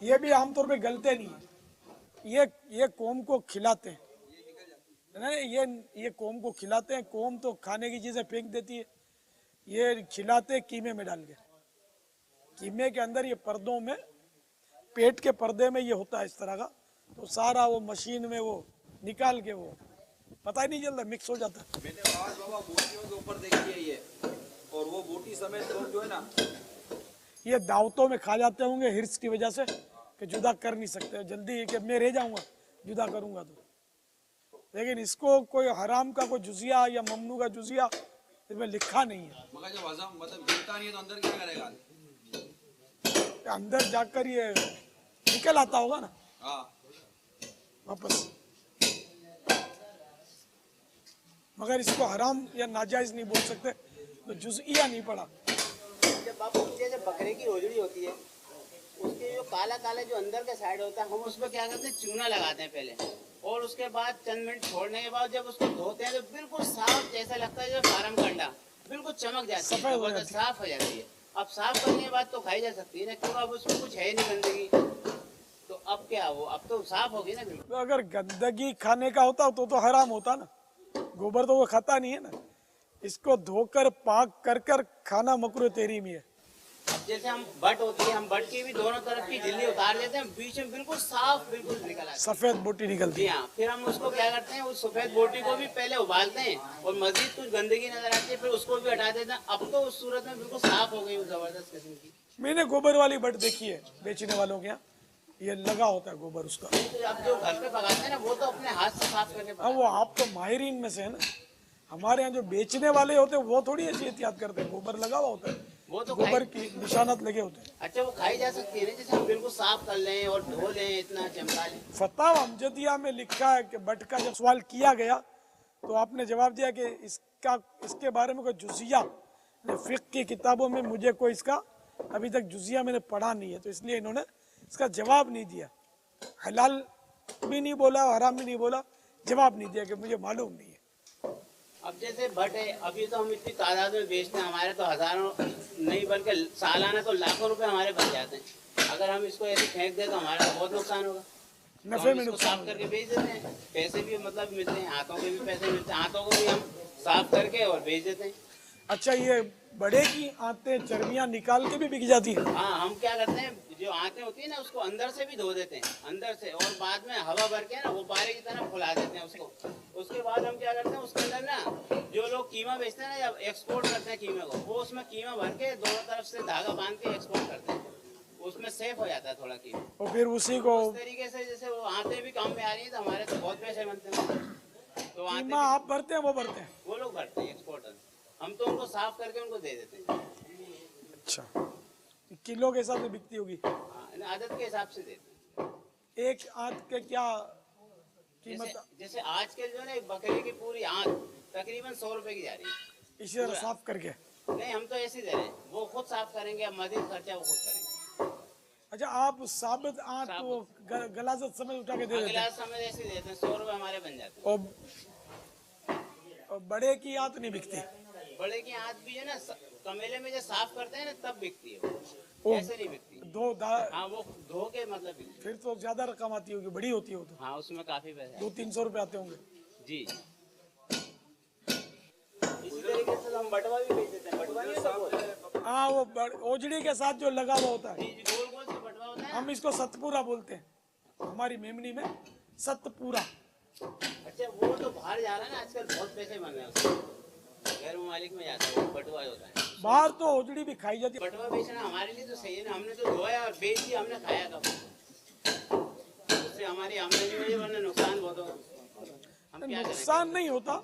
ये भी आमतौर पे गलते नहीं है। ये कोम को खिलाते हैं, नहीं, ये कोम को खिलाते हैं। कोम तो खाने की चीजें फेंक देती है, ये खिलाते कीमे में डाल के। कीमे के अंदर ये पर्दों में, पेट के पर्दे में ये होता है इस तरह का, तो सारा वो मशीन में वो निकाल के वो पता ही नहीं चलता, मिक्स हो जाता है। मैंने आज बाबा बोटियों के ऊपर देखी है ये, और वो बोटी समेत लोग जो है ना, ये दावतों में खा जाते होंगे हिर्स की वजह से, कि जुदा कर नहीं सकते जल्दी, कि मैं रह जाऊंगा जुदा करूंगा तो। लेकिन इसको कोई हराम का कोई जुजिया या ममनू का जुजिया इसमें लिखा नहीं है। मगर जब हजम मतलब गिरता नहीं है तो अंदर क्या करेगा? अंदर जाकर ये निकल आता होगा ना हाँ, वापस। मगर इसको हराम या नाजायज नहीं बोल सकते, तो जुजिया नहीं पड़ा। जब बापू जैसे बकरे की रोजड़ी होती है, उसके जो काला काला जो अंदर का साइड होता है, हम उसमें क्या करते हैं, चूना लगाते हैं पहले, और उसके बाद चंद मिनट छोड़ने के बाद जब उसको धोते हैं तो बिल्कुल साफ, जैसा लगता है जैसे फार्म का अंडा, बिल्कुल चमक जाती है, बहुत साफ हो जाती है। अब साफ करने के बाद तो खाई जा सकती है ना, क्यों? अब उसमें कुछ है नहीं गंदगी, तो अब क्या हो, अब तो साफ होगी ना बिल्कुल। तो अगर गंदगी खाने का होता तो हराम होता ना, गोबर तो वो खाता नहीं है ना। इसको धोकर पाक कर कर खाना मकरूह तहरीमी है। अब जैसे हम बट होती है, हम बट की भी दोनों तरफ की झिल्ली उतार देते हैं, बीच में बिल्कुल साफ बिल्कुल निकल आता है। सफेद बोटी निकलती जी है। हाँ, फिर हम उसको क्या करते हैं, उस सफेद बोटी को भी पहले उबालते हैं, और मजीद कुछ गंदगी नजर आती है, फिर उसको भी हटा देते हैं। अब तो उस सूरत में बिल्कुल साफ हो गई, जबरदस्त किस्म की। मैंने गोबर वाली बट देखी है बेचने वालों के यहाँ, ये लगा होता है गोबर उसका। तो अब जो घर पे पकाते हैं ना, वो तो अपने हाथ से साफ करके हाँ, पकाते वो आप तो माहिरीन में से है ना। हमारे यहाँ जो बेचने वाले होते हैं वो थोड़ी ऐसी एहतियात करते हैं, गोबर लगा हुआ होता है, वो तो गोबर की निशानात लगे होते हैं। अच्छा, वो खाई जा सकती है ना, जैसे हम बिल्कुल साफ कर लें और धो लें, इतना चमका लें। फतावा अमजदिया में लिखा है कि बट का जब सवाल किया गया तो आपने जवाब दिया कि इसके बारे में कोई जुजिया फिक़्ह की किताबों में मुझे कोई इसका अभी तक जुजिया मैंने पढ़ा नहीं है, तो इसलिए इन्होंने इसका जवाब नहीं दिया। हलाल भी नहीं बोला, हराम भी नहीं बोला, जवाब नहीं दिया कि मुझे मालूम नहीं है। अब जैसे भट है, अभी तो हम इतनी तादाद में बेचते हैं, हमारे तो हजारों नहीं बल्कि सालाना तो लाखों रुपए हमारे बच जाते हैं। अगर हम इसको ऐसे फेंक दें तो हमारा बहुत नुकसान होगा। तो नफे हम में इसको नुकसान साफ करके बेच देते हैं, पैसे भी मतलब मिलते हैं, हाथों के भी पैसे मिलते हैं, हाथों को भी हम साफ करके और बेच देते हैं। अच्छा, ये बड़े की आंतें चर्बियां निकाल के भी बिक जाती है? हाँ, हम क्या करते हैं, जो आंतें होती है ना उसको अंदर से भी धो देते हैं, अंदर से, और बाद में हवा भर के ना वो बारे की तरह फुला देते हैं उसको। उसके बाद हम क्या करते हैं, उसके अंदर ना जो लोग कीमा बेचते हैं ना या एक्सपोर्ट करते हैं कीमे को, वो उसमें कीमा भर के दोनों तरफ से धागा बांध के एक्सपोर्ट करते हैं, उसमें सेफ हो जाता है थोड़ा कीमा। और फिर उसी को इस तरीके से जैसे वो आंतें भी काम में आ रही है, तो हमारे तो बहुत पैसे बनते हैं। तो आंतें कीमा आप भरते हैं, वो भरते हैं? वो लोग भरते हैं एक्सपोर्टर, हम तो उनको साफ करके उनको दे देते हैं। अच्छा, किलो के हिसाब से बिकती होगी? हाँ, आदत के हिसाब से देते हैं। एक आंत के क्या कीमत? जैसे आज के जो ना एक बकरी की पूरी आंत तकरीबन 100 रुपए की जा रही है। इसी तरह साफ करके? नहीं, हम तो ऐसे ही दे रहे हैं, वो खुद साफ करेंगे, अब मजीद खर्चा वो खुद करेंगे। अच्छा, आप साबित आंत वो गलाजत समय उठा के दे देते अगला हैं? समय ऐसे देते हैं, 100 रुपए हमारे बन जाते हैं। और बड़े की आंत नहीं बिकती? बड़े की आंत भी है ना, कमेले में जो साफ करते हैं ना तब बिकती है ओ, वो, ऐसे नहीं बिकती। हाँ, वो धो के मतलब बिकती है। फिर तो ज्यादा रकम आती होगी, बड़ी होती हो तो? हाँ, उसमें काफी पैसे 200-300 रुपए आते होंगे जी। इसी तरीके से हम बटवा भी बेच देते हैं, बटवा नहीं होता? हाँ, वो ओजड़ी के साथ जो लगा हुआ होता है, जी, गोल गोल से बटवा होता है। हम इसको सतपुरा बोलते हैं हमारी मेमनी में, सतपुरा। अच्छा, वो तो बाहर जा रहा है ना आजकल, बहुत पैसे बन रहे हैं उसके, गैर ममालिक में जाता है, वो बटवा होता है। बाहर तो ओजड़ी भी खाई जाती है। बटवा बेचना हमारे लिए तो सही है ना, हमने तो धोया और बेच दिया, हमने खाया कब? उससे हमारी आमदनी हुई, वरना नुकसान बहुत होगा। हम क्या करें? नुकसान नहीं होता,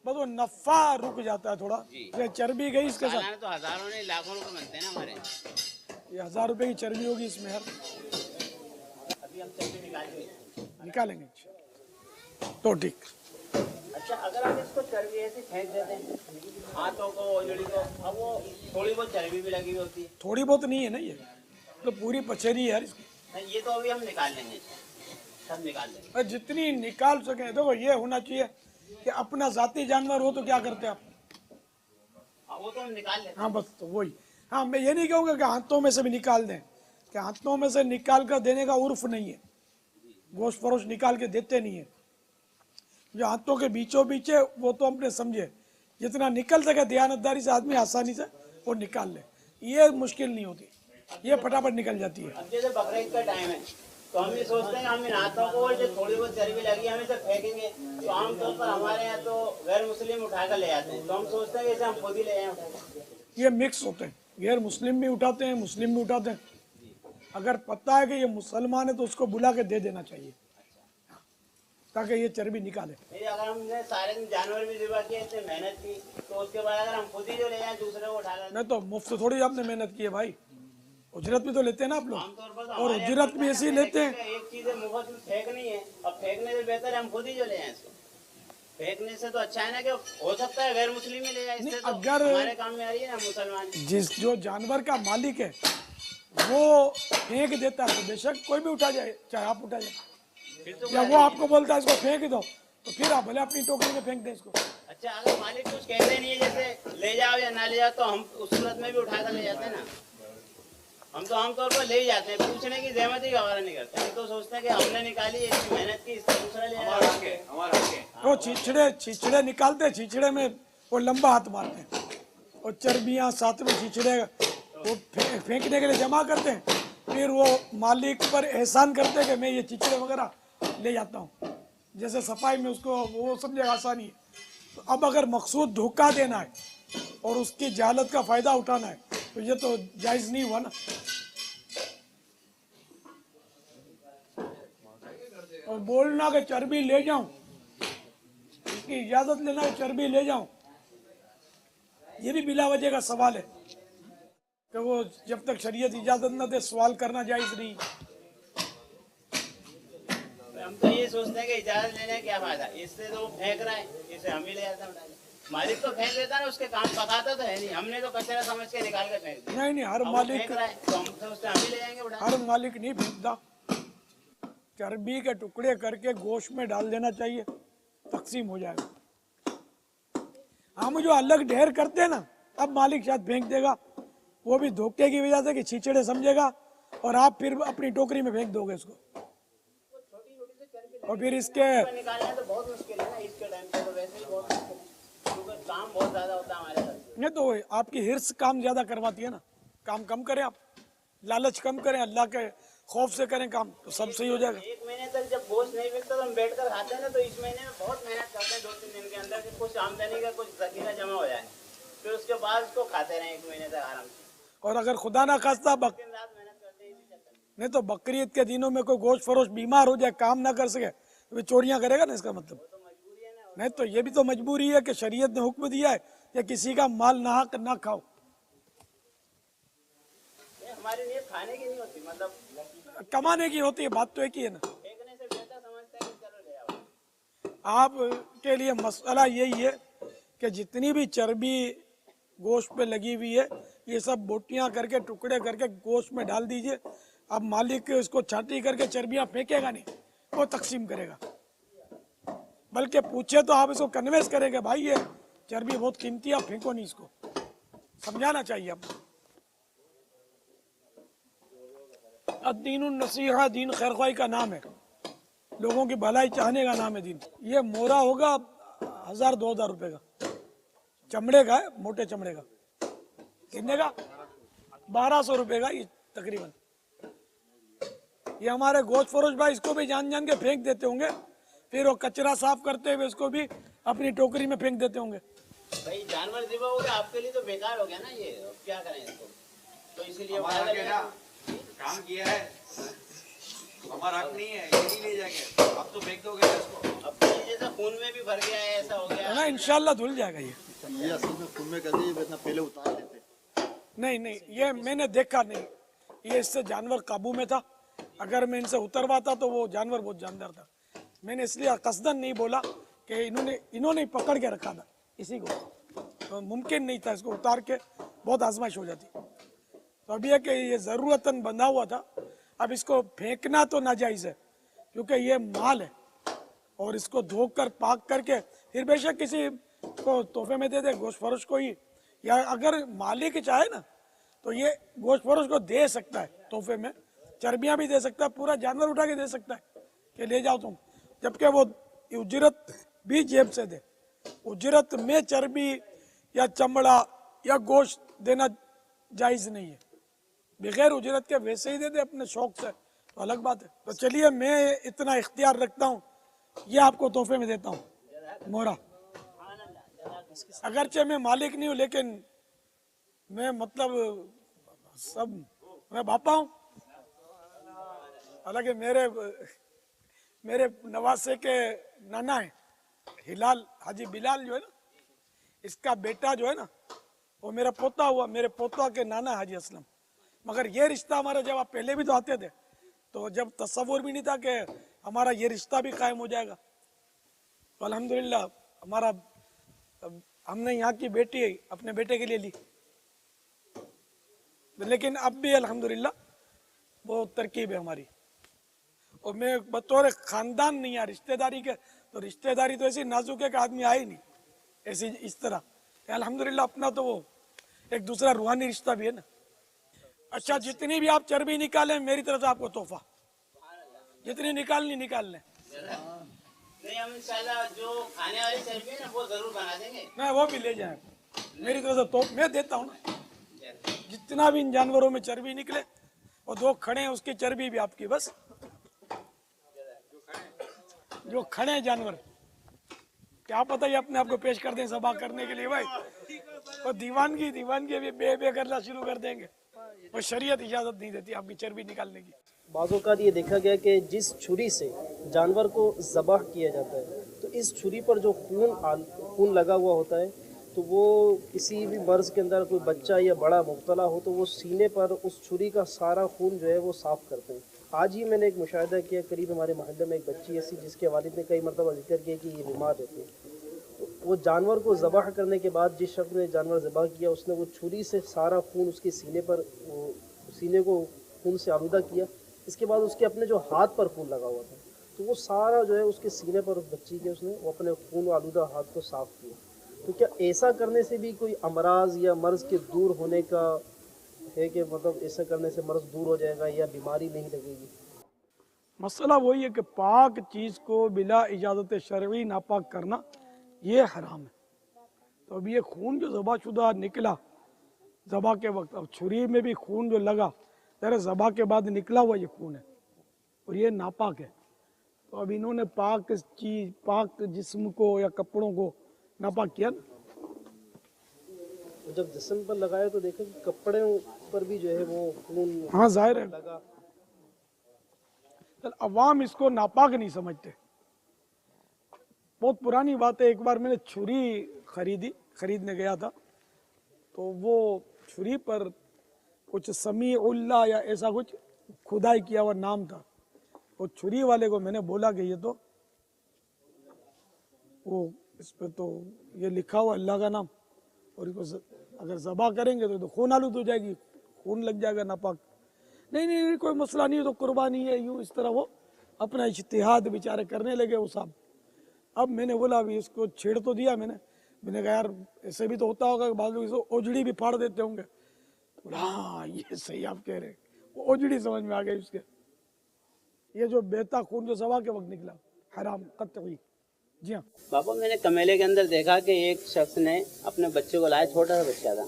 बस वो नफा रुक जाता है थोड़ा। ये चर्बी गई इसके साथ, सालाना तो हजारों नहीं लाखों रुपए बनते हैं ना हमारे। ये 1000 रुपए की चर्बी होगी इसमें यार। अभी हम चर्बी निकालेंगे तो ठीक। अच्छा, अगर हम इसको चर्बी ऐसे फेंक देते हैं, हाथों को, ओजड़ी को, अब वो थोड़ी बहुत चर्बी भी लगी हुई होती है। थोड़ी बहुत नहीं है ना, ये तो पूरी पछेरी है यार इसकी। नहीं, ये तो अभी हम निकाल लेंगे, सब निकाल लेंगे। और जितनी निकाल सके। देखो, ये होना चाहिए कि अपना जाती जानवर हो तो क्या करते आप? वो तो हम निकाल लेते हैं। हाँ, बस तो वही। हाँ, मैं ये नहीं कहूँगा कि हाथों में से भी निकाल दें, कि हाथों में से निकाल कर देने का उर्फ नहीं है, गोश्त फरोश निकाल के देते नहीं है। जो हाथों के बीचों बीच है वो तो अपने समझे, जितना निकल सके दयानतदारी से आदमी आसानी से वो निकाल ले, ये मुश्किल नहीं होती, ये फटाफट निकल जाती है। अब जैसे बकरीद का टाइम है, तो हम ये सोचते हैं हम इन हाथों को जो थोड़ी बहुत चर्बी लगी हम इसे फेंकेंगे, तो आमतौर पर हमारे यहाँ तो गैर मुस्लिम उठा कर ले जाते हैं, तो हम सोचते हैं इसे हम खुद ही ले जाएं। ये मिक्स होते हैं, गैर मुस्लिम भी उठाते हैं, मुस्लिम भी उठाते हैं। अगर पता है कि ये मुसलमान है तो उसको बुला के दे देना चाहिए, ताकि ये चर्बी निकाले। अगर हमने सारे दिन जानवर भी ज़िबा किए, इतनी मेहनत की, तो उसके बाद अगर हम खुद ही जो ले जाएं दूसरे को उठा कर, नहीं तो मुफ्त थोड़ी आपने मेहनत की है भाई, उजरत भी तो लेते हैं ना आप लोग, आमतौर पर तो और हमारे उजरत भी ऐसे ही लेते हैं। एक चीज़ है, मुफ्त में फेंकनी है, अब फेंकने से बेहतर है हम खुद ही जो ले जाएं इसको। फेंकने से तो अच्छा है ना कि हो सकता है गैर मुस्लिम ही ले जाए, इससे तो अगर हमारे काम में आ रही है ना मुसलमान। जिस जो जानवर का मालिक है वो फेंक देता है तो बेशक कोई भी उठा जाए, चाहे आप उठा जाए, या वो आपको बोलता है इसको फेंक दो, तो फिर आप भले अपनी टोकरी में फेंक दें इसको। अच्छा, अगर मालिक कुछ कहते नहीं है, जैसे ले जाओ या ना ले जाओ, तो हम उस सूरत में भी उठा कर ले जाते हैं ना। हम तो आमतौर पर ले ही जाते हैं, पूछने की जहमत ही हमारा नहीं करते, हम तो सोचते हैं कि हमने निकाली, इतनी मेहनत की, इससे दूसरा ले जाओ। वो छिछड़े निकालते, छिछड़े में वो लंबा हाथ मारते हैं, और चर्बियाँ साथ में छिछड़े वो फेंकने के लिए जमा करते हैं, फिर वो मालिक पर एहसान करते हैं कि मैं ये छिछड़े वगैरह ले जाता हूँ, जैसे सफाई में उसको वो समझेगा आसानी है। तो अब अगर मकसूद धोखा देना है और उसकी जहालत का फायदा उठाना है, तो ये तो जायज नहीं हुआ ना। और बोलना कि चर्बी ले जाऊं, इसकी इजाजत लेना कि चर्बी ले जाऊं, ये भी बिला वजह का सवाल है, कि वो जब तक शरीयत इजाजत न दे सवाल करना जायज नहीं। हम तो ये सोचते हैं कि इजाजत लेने का क्या फायदा, इससे तो वो फेंक रहा है, इसे हम ही ले जाते हैं। मालिक तो फेंक देता है, उसके काम पकाता तो है नहीं, हमने तो कचरा समझ के निकाल के फेंक दिया। नहीं, हर अब वो मालिक, फेंक रहा है, तो हम सोचते हैं हम ही ले जाएंगे उठा। हर मालिक नहीं फेंकता, चर्बी के टुकड़े करके गोश्त में डाल देना चाहिए, तकसीम हो जाएगा। हम जो अलग ढेर करते हैं ना, अब मालिक शायद फेंक देगा, वो भी धोखे की वजह से कि छिछड़े समझेगा, और आप फिर अपनी टोकरी में फेंक दोगे इसको। और फिर इसके निकालना तो बहुत मुश्किल है ना इसके टाइम पे, तो वैसे ही बहुत मुश्किल है क्योंकि काम बहुत ज्यादा होता है हमारे साथ। नहीं तो आपकी हिर्स काम ज्यादा करवाती है ना, काम कम करें आप, लालच कम करें, अल्लाह के खौफ से करें काम, तो सब सही हो जाएगा। एक महीने तक जब गोश्त नहीं बिकता तो हम बैठ कर खाते हैं ना, तो इस महीने में बहुत मेहनत करते हैं 2-3 दिन के अंदर कि कुछ आमदनी का कुछ जखीरा जमा हो जाए, फिर उसके बाद उसको खाते रहें 1 महीने तक आराम से। और अगर खुदा ना खास्ता दिन रात मेहनत करते हैं इसी चक्कर में। नहीं तो बकरीद के दिनों में कोई गोश्त फरोश बीमार हो जाए, काम ना कर सके, तो वे चोरियां करेगा ना, इसका मतलब। नहीं तो ये भी तो मजबूरी है कि शरीयत ने हुक्म दिया है कि किसी का माल नाहक ना खाओ। हमारी नीयत खाने की नहीं होती, मतलब कमाने की होती है, बात तो एक ही है ना। फेंकने से बेहतर समझते हैं कि चलो ले आओ। आप के लिए मसला यही है कि जितनी भी चर्बी गोश्त पे लगी हुई है, ये सब बोटियां करके टुकड़े करके गोश्त में डाल दीजिए। अब मालिक इसको छाटी करके चर्बियां फेंकेगा नहीं, वो तकसीम करेगा। बल्कि पूछे तो आप इसको कन्वेंस करेंगे, भाई ये चर्बी बहुत कीमती है, आप फेंको नहीं इसको, समझाना चाहिए आपको। अद्दीनुन नसीहा, दीन खैरख्वाही का नाम है, लोगों की भलाई चाहने का नाम है दीन। ये मोरा होगा 1000-2000 रुपए का, चमड़े का है, मोटे चमड़े का। कितने का? 1200 रुपए का ये तकरीबन। ये हमारे गोश्त फरोश भाई इसको भी जान जान के फेंक देते होंगे, फिर वो कचरा साफ करते हुए इसको भी अपनी टोकरी में फेंक देते होंगे। भाई जानवर ज़िबा हो गया आपके लिए तो बेकार हो गया ना ये, अब क्या करें इसको, तो इसीलिए काम किया है, हमारा हक नहीं है, ये नहीं ले जाएंगे, आप तो फेंक दोगे इसको। अब तो ये जैसा खून में भी भर गया है, ऐसा हो गया ना, इंशाल्लाह धुल जाएगा ये असल में खून में कर दिए, इतना पहले उतार लेते। नहीं, ये मैंने देखा नहीं, ये इससे जानवर काबू में था। अगर मैं इनसे उतरवाता तो वो जानवर बहुत जानदार था। मैंने इसलिए कसदन नहीं बोला कि इन्होंने पकड़ के रखा था इसी को, तो मुमकिन नहीं था इसको उतार के, बहुत आजमाइश हो जाती। तो अभी है कि ये ज़रूरतन बंधा हुआ था। अब इसको फेंकना तो नाजायज़ है क्योंकि ये माल है, और इसको धोकर पाक करके फिर बेशक किसी को तोहफे में दे दे, गोश्त फरोश को ही, या अगर मालिक चाहे ना तो ये गोश्त फरोश को दे सकता है तोहफे में, चर्बियाँ भी दे सकता है, पूरा जानवर उठा के दे सकता है कि ले जाओ तुम, जबकि वो उजरत भी जेब से दे। उजरत में चर्बी या चमड़ा या गोश्त देना जायज़ नहीं है, बगैर उजरत के वैसे ही दे दे अपने शौक से, तो अलग बात है। तो चलिए मैं इतना इख्तियार रखता हूँ, ये आपको तोहफे में देता हूँ मोरा। अगरचे मैं मालिक नहीं हूँ, लेकिन मैं मतलब सब मैं बापा हूँ। हालांकि मेरे नवासे के नाना है हिलाल हाजी बिलाल जो है ना, इसका बेटा जो है ना वो मेरा पोता हुआ, मेरे पोता के नाना है हाजी असलम। मगर ये रिश्ता हमारा, जब आप पहले भी तो आते थे, तो जब तस्वुर भी नहीं था कि हमारा ये रिश्ता भी कायम हो जाएगा। तो अल्हम्दुलिल्लाह हमारा, हमने यहाँ की बेटी अपने बेटे के लिए ली, लेकिन अब भी अल्हम्दुलिल्लाह बहुत तरकीब है हमारी। और मैं बतौर खानदान नहीं है रिश्तेदारी के, तो रिश्तेदारी तो ऐसी नाजुक है कि आदमी आए ही नहीं ऐसी इस तरह। अल्हम्दुलिल्लाह अपना तो वो एक दूसरा रूहानी रिश्ता भी है ना। अच्छा, जितनी भी आप चर्बी निकालें मेरी तरफ से आपको तोहफा, जितनी निकाल लें। नहीं, हम इंशाल्लाह जो खाने वाली चर्बी है ना वो जरूर बना देंगे, मैं वो भी ले जाए मेरी तरफ से, तो मैं देता हूँ ना, जितना भी इन जानवरों में चर्बी निकले, और 2 खड़े हैं उसकी चर्बी भी आपकी, बस जो खड़े हैं जानवर, क्या पता ये अपने आप को पेश कर दें सभा करने के लिए भाई, और दीवानगी भी बे करना शुरू कर देंगे, और शरीयत इजाज़त नहीं देती आपकी चर्बी निकालने की। बाज़ ये देखा गया कि जिस छुरी से जानवर को ज़बह किया जाता है, तो इस छुरी पर जो खून लगा हुआ होता है, तो वो किसी भी मर्ज़ के अंदर कोई बच्चा या बड़ा मुब्तला हो तो वो सीने पर उस छुरी का सारा खून जो है वो साफ़ करते हैं। आज ही मैंने एक मुशाहिदा किया, करीब हमारे मोहल्ले में एक बच्ची ऐसी जिसके वालिद ने कई मरतबा जिक्र किया कि ये बीमार रहती है, तो वो जानवर को ज़बह करने के बाद जिस शख्स ने जानवर ज़बह किया उसने वो छुरी से सारा खून उसके सीने पर, सीने को खून से आलूदा किया। इसके बाद उसके अपने जो हाथ पर खून लगा हुआ था, तो वो सारा जो है उसके सीने पर उस बच्ची के उसने वो अपने खून आलूदा हाथ को साफ़ किया। तो क्या ऐसा करने से भी कोई अमराज या मर्ज़ के दूर होने का है कि मतलब ऐसा करने से मर्ज़ दूर हो जाएगा या बीमारी नहीं लगेगी? मसला वही है कि पाक चीज़ को बिला इजाज़त शरई नापाक करना ये हराम है। तो अब ये खून जो ज़बाशुदा निकला ज़बा के वक्त, अब छुरी में भी खून जो लगा तेरे ज़बा के बाद निकला हुआ ये खून है और ये नापाक है। तो अब इन्होंने पाक चीज पाक जिस्म को या कपड़ों को नापाक किया ना। जब जिस्म पर लगाया तो देखा कि कपड़े पर भी जो है वो खून हाँ जाहिर है, लगा। चल अवाम इसको नापाक नहीं समझते। बहुत पुरानी बात है, एक बार मैंने छुरी खरीदने गया था, तो वो छुरी पर कुछ समीउल्लाह या ऐसा कुछ खुदाई किया हुआ नाम था। वो छुरी वाले को मैंने बोला कि ये तो वो इस पे तो ये लिखा हुआ अल्लाह का नाम, और इसको अगर ज़बा करेंगे तो खून आलूद हो जाएगी, खून लग जाएगा नापाक। नहीं नहीं नहीं, कोई मसला नहीं है, तो कुर्बानी है, यूँ इस तरह वो अपना इज्तिहाद बेचारे करने लगे वो साहब। अब मैंने बोला अभी इसको छेड़ तो दिया मैंने कहा यार ऐसे भी तो होता होगा कि बाद में इसको ओजड़ी भी फाड़ देते होंगे। तो बोला हाँ ये सही आप कह रहे हैं, वो ओजड़ी समझ में आ गई उसके। ये जो बेहता खून जो ज़बा के वक्त निकला हराम कतई। जी हाँ बाबा, मैंने कमेले के अंदर देखा कि एक शख्स ने अपने बच्चे को लाया, छोटा सा बच्चा था।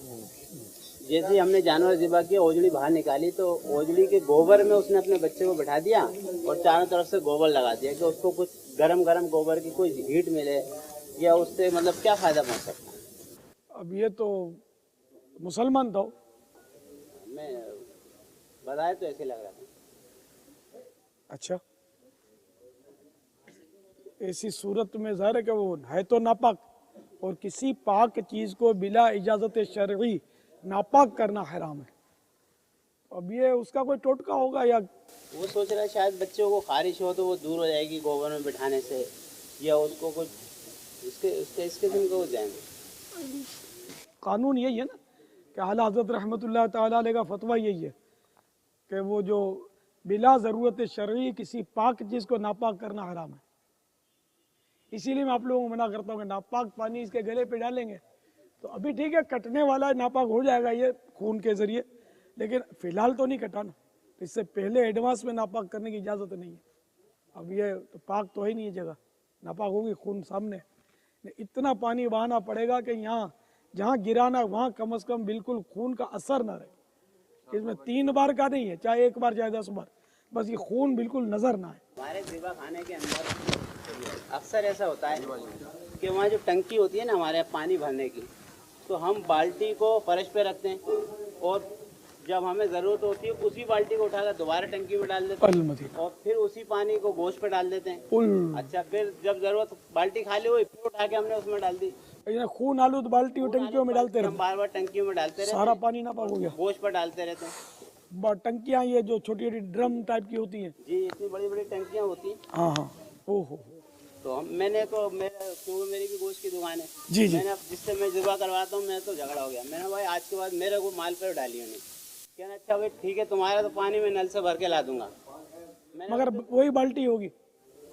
जैसे ही हमने जानवर ज़िबा किया, ओजड़ी बाहर निकाली तो ओजड़ी के गोबर में उसने अपने बच्चे को बैठा दिया और चारों तरफ से गोबर लगा दिया कि उसको कुछ गरम गरम गोबर की कोई हीट मिले या उससे मतलब क्या फ़ायदा पहुँच सकता है। अब ये तो मुसलमान था, मैं बताया तो ऐसे लग रहा था। अच्छा ऐसी सूरत में ज़ाहिर है कि वो है तो नापाक, और किसी पाक चीज़ को बिला इजाज़त शरई नापाक करना हराम है। अब ये उसका कोई टोटका होगा या वो सोच रहा है शायद बच्चों को खारिश हो तो वो दूर हो जाएगी गोबर में बिठाने से, या उसको कुछ इसके दिन को हो जाएंगे। कानून यही है ना कि आला हज़रत रहमतुल्लाह ताला अलैह का फतवा यही है कि वो जो बिला ज़रूरत शरई किसी पाक चीज़ को नापाक करना हराम है। इसीलिए मैं आप लोगों को मना करता हूँ कि नापाक पानी इसके गले पे डालेंगे तो अभी ठीक है, कटने वाला नापाक हो जाएगा ये खून के ज़रिए, लेकिन फ़िलहाल तो नहीं कटाना। इससे पहले एडवांस में नापाक करने की इजाज़त नहीं है। अब ये तो पाक तो है नहीं, ये जगह नापाक होगी, खून सामने। इतना पानी बहाना पड़ेगा कि यहाँ जहाँ गिराना वहाँ कम से कम बिल्कुल खून का असर ना रहे। इसमें 3 बार का नहीं है, चाहे 1 बार चाहे 10 बार, बस ये खून बिल्कुल नज़र ना आए। हमारे ज़िबा खाने के अंदर अक्सर ऐसा होता है कि वहाँ जो टंकी होती है ना हमारे यहाँ पानी भरने की, तो हम बाल्टी को फर्श पे रखते हैं और जब हमें ज़रूरत होती है उसी बाल्टी को उठाकर दोबारा टंकी में डाल देते हैं और फिर उसी पानी को गोश्त पे डाल देते हैं। अच्छा, फिर जब ज़रूरत बाल्टी खाली हुई फिर उठा के हमने उसमें डाल दी। खून आलूद बाल्टी और टंकियों में डालते हम बार बार टंकियों में डालते रहते, सारा पानी नापाक हो गया। गोश्त पर डालते रहते हैं। टंकियाँ ये जो छोटी छोटी ड्रम टाइप की होती हैं, जी इतनी बड़ी बड़ी टंकियाँ होती हैं। हाँ हाँ, ओहो। तो मैंने तो क्योंकि मेरी भी गोश्त की दुकान है जी जी, मैंने जिससे मैं ज़िबा करवाता हूँ, मैं तो झगड़ा हो गया। मैंने भाई आज के बाद मेरे को माल पर डाली नहीं। कहना अच्छा भाई ठीक है, तुम्हारा तो पानी में नल से भर के ला दूंगा, मगर वही बाल्टी होगी,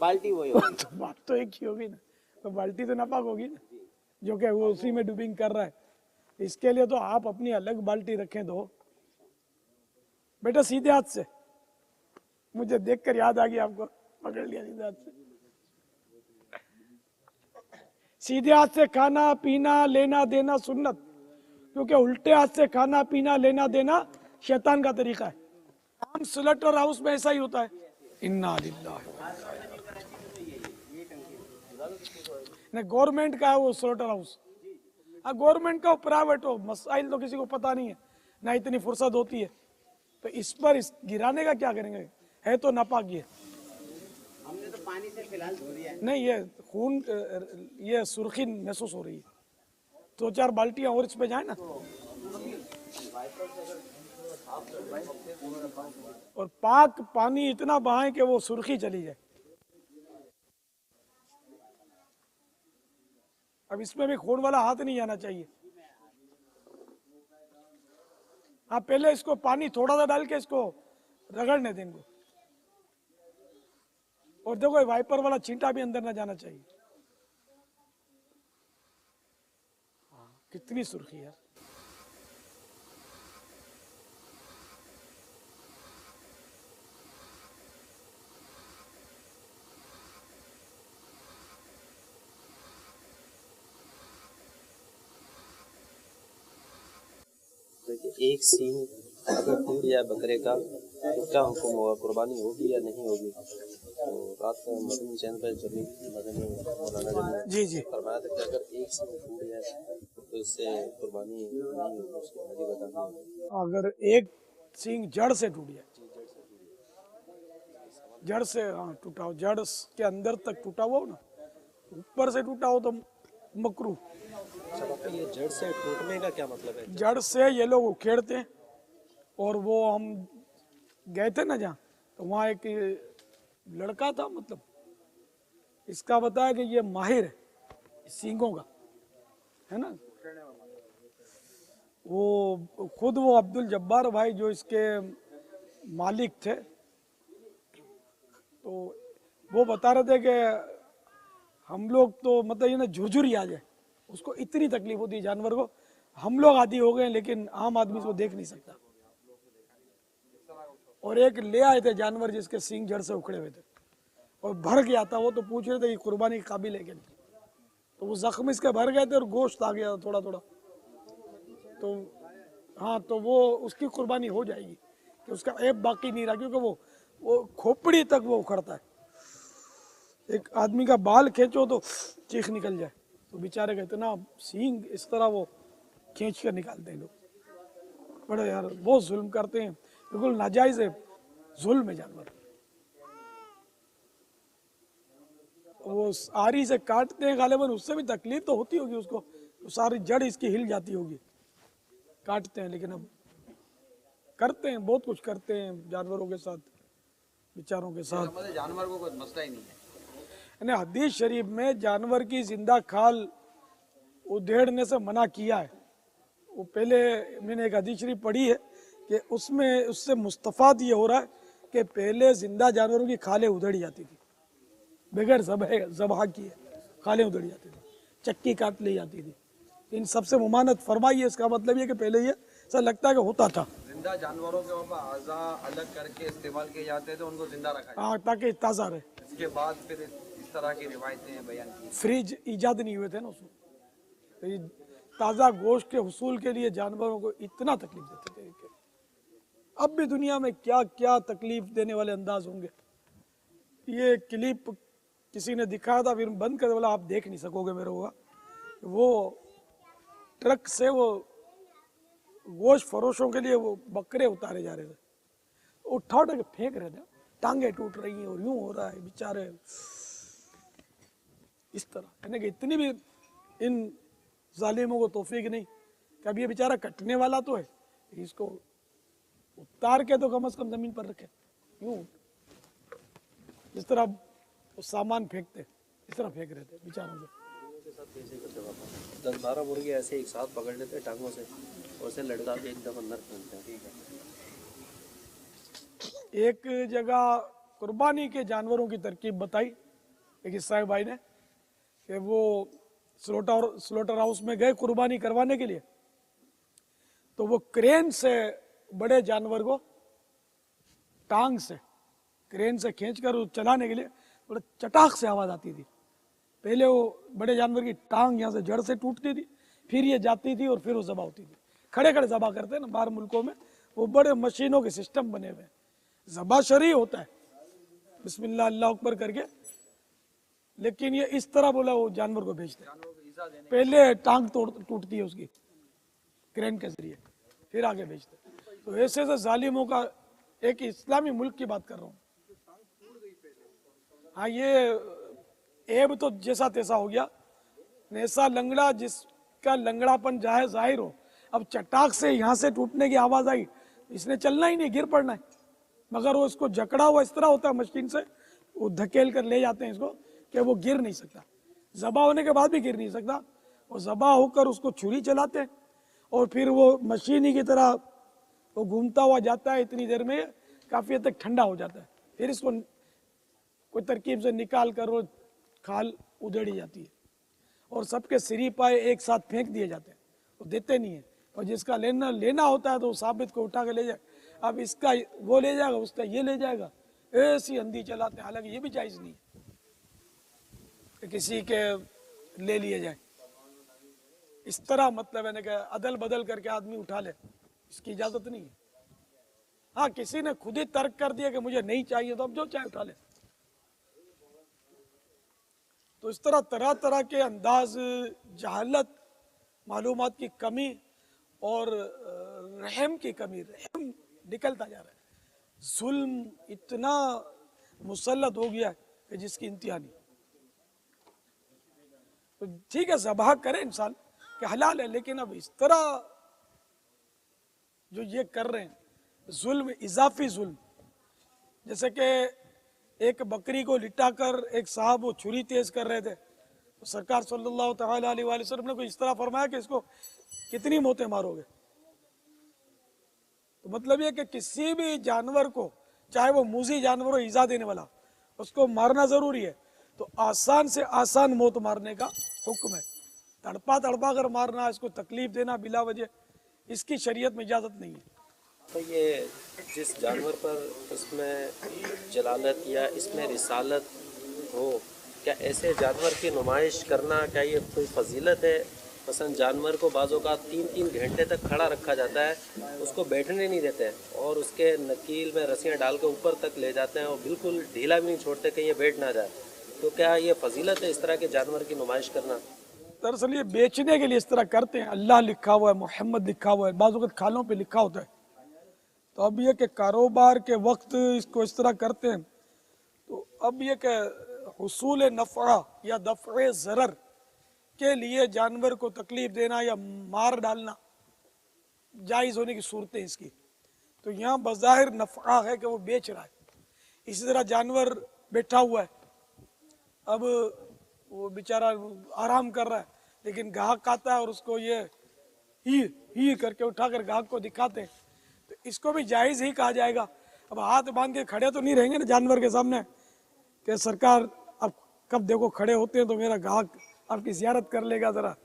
बाल्टी वही होगी। तो बात तो एक ही होगी ना, तो बाल्टी तो नापाक होगी ना, जो कि वो उसी में डुबिंग कर रहा है। इसके लिए तो आप अपनी अलग बाल्टी रखें। दो बेटा सीधे हाथ से, मुझे देखकर याद आ गया, आपको पकड़ लिया सीधे हाथ से। सीधे हाथ से खाना पीना लेना देना सुन्नत, क्योंकि उल्टे हाथ से खाना पीना लेना देना शैतान का तरीका है। हम स्लटर हाउस में ऐसा ही होता है। इन्ना लिल्लाहि नहीं, गवर्नमेंट का है वो स्लटर हाउस। गवर्नमेंट का हो प्राइवेट हो, मसाइल तो किसी को पता नहीं है, ना इतनी फुर्सत होती है, तो इस पर गिराने का क्या करेंगे, है तो नापाक ये। हमने तो पानी से फिलहाल धो दिया है। नहीं, ये खून ये सुर्खी महसूस हो रही है, 2-4 बाल्टियां और इस पे जाए ना, और पाक पानी इतना बहाए कि वो सुर्खी चली जाए। अब इसमें भी खून वाला हाथ नहीं जाना चाहिए। हाँ, पहले इसको पानी थोड़ा सा डाल के इसको रगड़ने दें इनको, और देखो वाइपर वाला छींटा भी अंदर ना जाना चाहिए। कितनी सुर्खी है। एक सींग अगर टूट जाए बकरे का तो क्या हुक्म होगा, कुर्बानी होगी या नहीं होगी? तो रात में मदनी चैन पर जमी मदनी मौलाना जब जी फरमाया था कि अगर एक सींग टूट जाए तो इससे कुर्बानी नहीं होगी, उसकी हाजी बतानी होगी। अगर एक सींग जड़ से टूट जाए, जड़ से, हाँ टूटा हो, जड़ के अंदर तक टूटा हुआ हो ना, ऊपर से टूटा हो तो मकरू। अच्छा बापा, ये जड़ से टूटने का क्या मतलब है? जड़ से ये लोग उखेड़ते हैं, और वो हम गए थे ना जहाँ, तो वहाँ एक लड़का था, मतलब इसका बताया कि ये माहिर है सींगों का, है ना। वो खुद वो अब्दुल जब्बार भाई जो इसके मालिक थे, तो वो बता रहे थे कि हम लोग तो मतलब ये ना झुरझुरी आ जाए, उसको इतनी तकलीफ होती है जानवर को। हम लोग आदी हो गए लेकिन आम आदमी इसको देख नहीं सकता। और एक ले आए थे जानवर जिसके सींग जड़ से उखड़े हुए थे और भर गया था, वो तो पूछ रहे थे कि कुर्बानी के काबिल है कि नहीं। तो वो जख्म इसके भर गए थे और गोश्त आ गया थोड़ा थोड़ा, तो हाँ, तो वो उसकी कुर्बानी हो जाएगी कि उसका ऐब बाकी नहीं रहा, क्योंकि वो खोपड़ी तक वो उखड़ता है। एक आदमी का बाल खींचो तो चीख निकल जाए, तो बेचारे का इतना सींग इस तरह वो खींच कर निकालते हैं लोग। बड़े यार बहुत जुल्म करते हैं, बिल्कुल नाजायज है, जुल्म है जानवर। वो आरी से काटते हैं गालिबन, उससे भी तकलीफ तो होती होगी उसको, तो सारी जड़ इसकी हिल जाती होगी, काटते हैं। लेकिन अब करते हैं, बहुत कुछ करते हैं जानवरों के साथ, बेचारों के साथ। जानवर को कोई मसला ही नहीं है। यानी हदीस शरीफ में जानवर की जिंदा खाल उधेड़ने से मना किया है। वो पहले मैंने एक हदीस शरीफ पढ़ी है कि उसमें उससे मुस्तफाद ये हो रहा है कि पहले जिंदा जानवरों की खालें उधेड़ी जाती थी, बगैर ज़बह किए खालें उधेड़ी जाती थी, चक्की काट ली जाती थी। इन सबसे मुमानत फरमाई है। इसका मतलब ये कि पहले ये ऐसा लगता है कि होता था। जिंदा जानवरों के ऊपर अज़ा अलग करके इस्तेमाल किए जाते थे, उनको जिंदा रखा हाँ, ताकि ताज़ा रहे। इसके बाद फिर इस तरह की रिवायतें बयान की। फ्रिज ईजाद नहीं हुए थे ना उसमें, तो ये ताज़ा गोश्त के हुसूल के लिए जानवरों को इतना तकलीफ देते थे कि अब भी दुनिया में क्या क्या तकलीफ देने वाले अंदाज होंगे। ये क्लिप किसी ने दिखाया था, फिर बंद कर बोला आप देख नहीं सकोगे मेरे को। वो ट्रक से वो गोश्त फरोशों के लिए वो बकरे उतारे जा रहे थे, उठा उठा के फेंक रहे थे, टांगे टूट रही हैं और यूं हो रहा है बेचारे। इस तरह यानी कि इतनी भी इन जालिमों को तौफीक नहीं कि अब ये बेचारा कटने वाला तो है, इसको उतार के तो कम से कम जमीन पर रखे। यूं जिस तरह वो सामान फेंकते, इस तरह फेंक रहे थे बेचारों को। 10-12 मुर्गे ऐसे एक साथ पकड़ लेते हैं टांगों से और उसे लटका के एकदम अंदर फेंकते हैं। एक जगह कुर्बानी के जानवरों की तरकीब बताई एक साहब भाई ने कि वो स्लोटर हाउस में गए कुर्बानी करवाने के लिए, तो वो क्रेन से बड़े जानवर को टांग से क्रेन से खींचकर चलाने के लिए बड़े चटाक से आवाज़ आती थी। पहले वो बड़े जानवर की टांग यहाँ से जड़ से टूटती थी, फिर ये जाती थी और फिर वो ज़बा होती थी। खड़े खड़े ज़बा करते हैं ना बाहर मुल्कों में, वो बड़े मशीनों के सिस्टम बने हुए हैं। ज़बा शरई होता है बिस्मिल्लाह अल्लाह अकबर करके, लेकिन ये इस तरह बोला वो जानवर को भेजते हैं। पहले टांग टूटती है उसकी क्रेन के जरिए, फिर आगे भेजते हैं। तो ऐसे ऐसे जालिमों का, एक इस्लामी मुल्क की बात कर रहा हूँ। हाँ, ये ऐब तो जैसा तैसा हो गया, ऐसा लंगड़ा जिसका लंगड़ापन जाहिर हो। अब चटाक से यहाँ से टूटने की आवाज़ आई, इसने चलना ही नहीं, गिर पड़ना है, मगर वो इसको जकड़ा हुआ इस तरह होता है मशीन से, वो धकेल कर ले जाते हैं इसको कि वो गिर नहीं सकता। ज़बा होने के बाद भी गिर नहीं सकता। वो ज़बा होकर उसको छुरी चलाते हैं और फिर वो मशीन ही की तरह वो घूमता हुआ जाता है। इतनी देर में काफ़ी हद तक ठंडा हो जाता है, फिर इसको कोई तरकीब से निकाल कर वो खाल उधेड़ी जाती है और सबके सिरी पाए एक साथ फेंक दिए जाते हैं, वो देते नहीं है। और जिसका लेना होता है तो वो साबित को उठा के ले जाए। अब इसका वो ले जाएगा, उसका ये ले जाएगा, ऐसी अंधी चलाते हैं। हालांकि ये भी जायज़ नहीं है कि किसी के ले लिए जाए। इस तरह मतलब है ना कि अदल बदल करके आदमी उठा ले, इसकी इजाजत नहीं है। हाँ, किसी ने खुद ही तर्क कर दिया कि मुझे नहीं चाहिए, तो अब जो चाहे उठा ले। तो इस तरह तरह तरह के अंदाज, जहालत, मालूमात की कमी और रहम की कमी, रहम निकलता जा रहा है। जुल्म इतना मुसल्लत हो गया है कि जिसकी इंतहा नहीं। तो ठीक है, ज़बाह करे इंसान कि हलाल है, लेकिन अब इस तरह जो ये कर रहे हैं, जुल्म, इजाफी जुल्म, जैसे कि एक बकरी को लिटाकर एक साहब वो छुरी तेज कर रहे थे, तो सरकार सल्लल्लाहु तआला अलैहि वसल्लम ने कोई इस तरह फरमाया कि इसको कितनी मौतें मारोगे। तो मतलब ये कि किसी भी जानवर को, चाहे वो मूजी जानवर हो, ईजा देने वाला, उसको मारना जरूरी है। तो आसान से आसान मौत मारने का हुक्म है। तड़पा तड़पा कर मारना, इसको तकलीफ देना बिला वजह, इसकी शरीयत में इजाज़त नहीं है। तो ये जिस जानवर पर इसमें जलालत या इसमें रिसालत हो, क्या ऐसे जानवर की नुमाइश करना, क्या ये कोई फजीलत है? मसलन जानवर को बाज़ों का 3-3 घंटे तक खड़ा रखा जाता है, उसको बैठने नहीं देते हैं और उसके नकील में रस्सियाँ डाल के ऊपर तक ले जाते हैं और बिल्कुल ढीला भी नहीं छोड़ते कि ये बैठ ना जाए। तो क्या ये फजीलत है इस तरह के जानवर की नुमाइश करना? दरअसल ये बेचने के लिए इस तरह करते हैं। अल्लाह लिखा हुआ है, मोहम्मद लिखा हुआ है, बाज़ वक़्त खालों पे लिखा होता है। तो अब ये कि कारोबार के वक्त इसको इस तरह करते हैं, तो अब ये कि हुसूल नफ़ा या दफ़े ज़रर के लिए जानवर को तकलीफ देना या मार डालना जायज़ होने की सूरतें इसकी। तो यहाँ बज़ाहिर नफ़ा है कि वो बेच रहा है। इसी तरह जानवर बैठा हुआ है, अब वो बेचारा आराम कर रहा है, लेकिन ग्राहक आता है और उसको ये ही करके उठाकर ग्राहक को दिखाते हैं, तो इसको भी जायज़ ही कहा जाएगा। अब हाथ बांध के खड़े तो नहीं रहेंगे ना जानवर के सामने कि सरकार अब कब देखो खड़े होते हैं तो मेरा ग्राहक आपकी ज़ियारत कर लेगा, ज़रा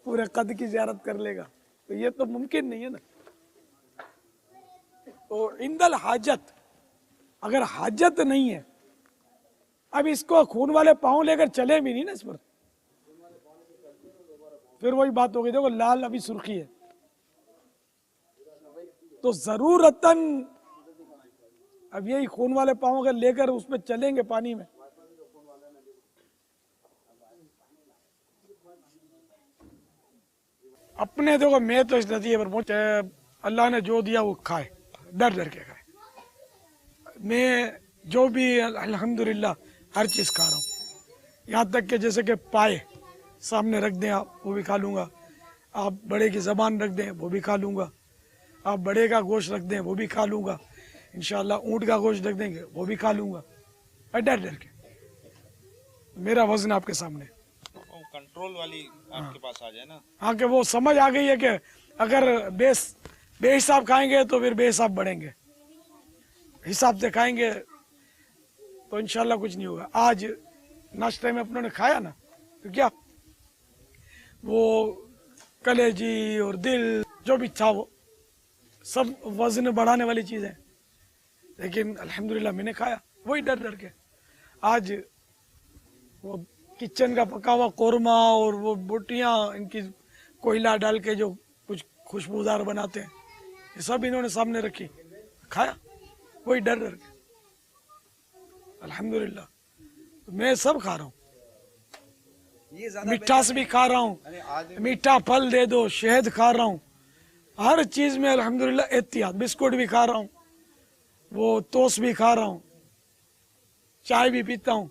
पूरे कद की ज़ियारत कर लेगा, तो ये तो मुमकिन नहीं है ना। तो इंदल हाजत, अगर हाजत नहीं है, अब इसको खून वाले पाँव लेकर चले भी नहीं ना इस पर, फिर वही बात हो गई। देखो लाल अभी सुर्खी है, तो जरूरतन अब यही खून वाले पाँव अगर लेकर उस पर चलेंगे पानी में, अपने देखो मैं तो इस नतीजे पर पहुंचे, अल्लाह ने जो दिया वो खाए, डर डर के खाए। मैं जो भी अल्हम्दुलिल्लाह हर चीज़ खा रहा हूँ, यहाँ तक कि जैसे कि पाए सामने रख दें आप, वो भी खा लूँगा। आप बड़े की ज़बान रख दें, वो भी खा लूँगा। आप बड़े का गोश्त रख दें, वो भी खा लूँगा। इंशाअल्लाह ऊँट का गोश्त रख देंगे, वो भी खा लूँगा, डर डर के। मेरा वज़न आपके सामने, कंट्रोल वाली आपके पास आ जाए ना। हाँ, कि वो समझ आ गई है कि अगर बेहिसाब खाएंगे तो फिर बेहिसाब बढ़ेंगे, हिसाब से खाएंगे तो इंशाल्लाह कुछ नहीं होगा। आज नाश्ते में अपनों ने खाया ना, तो क्या वो कलेजी और दिल जो भी था वो सब वजन बढ़ाने वाली चीज़ें, लेकिन अल्हम्दुलिल्लाह मैंने खाया वही डर डर के। आज वो किचन का पका हुआ कोरमा और वो बोटियाँ इनकी कोयला डाल के जो कुछ खुशबूदार बनाते हैं, ये सब इन्होंने सामने रखी, खाया वही डर डर के। अल्हम्दुलिल्लाह मैं सब खा रहा हूँ, मिठास भी खा रहा हूँ, मीठा फल दे दो, शहद खा रहा हूँ, हर चीज़ में अल्हम्दुलिल्लाह एहतियात। बिस्कुट भी खा रहा हूँ, वो टोस्ट भी खा रहा हूँ, चाय भी पीता हूँ।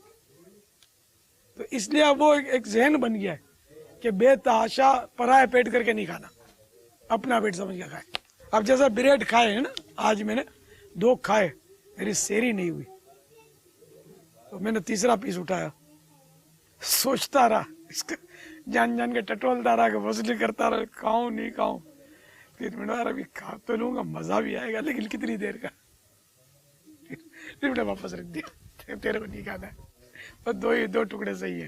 तो इसलिए अब वो एक जहन बन गया है कि बेतहाशा पराया पेट करके नहीं खाना, अपना पेट समझ के खाए। अब जैसा ब्रेड खाए है ना, आज मैंने 2 खाए, मेरी सेरी नहीं हुई, तो मैंने तीसरा पीस उठाया, सोचता रहा, इसका जान जान के टटोलता रहा कि वसूली करता रहा, खाऊं नहीं खाऊं। फिर मैंने अभी खा तो लूंगा, मजा भी आएगा, लेकिन कितनी देर का। फिर मैंने वापस रख दिया, तेरे को नहीं खाना है, बस 2 टुकड़े सही है।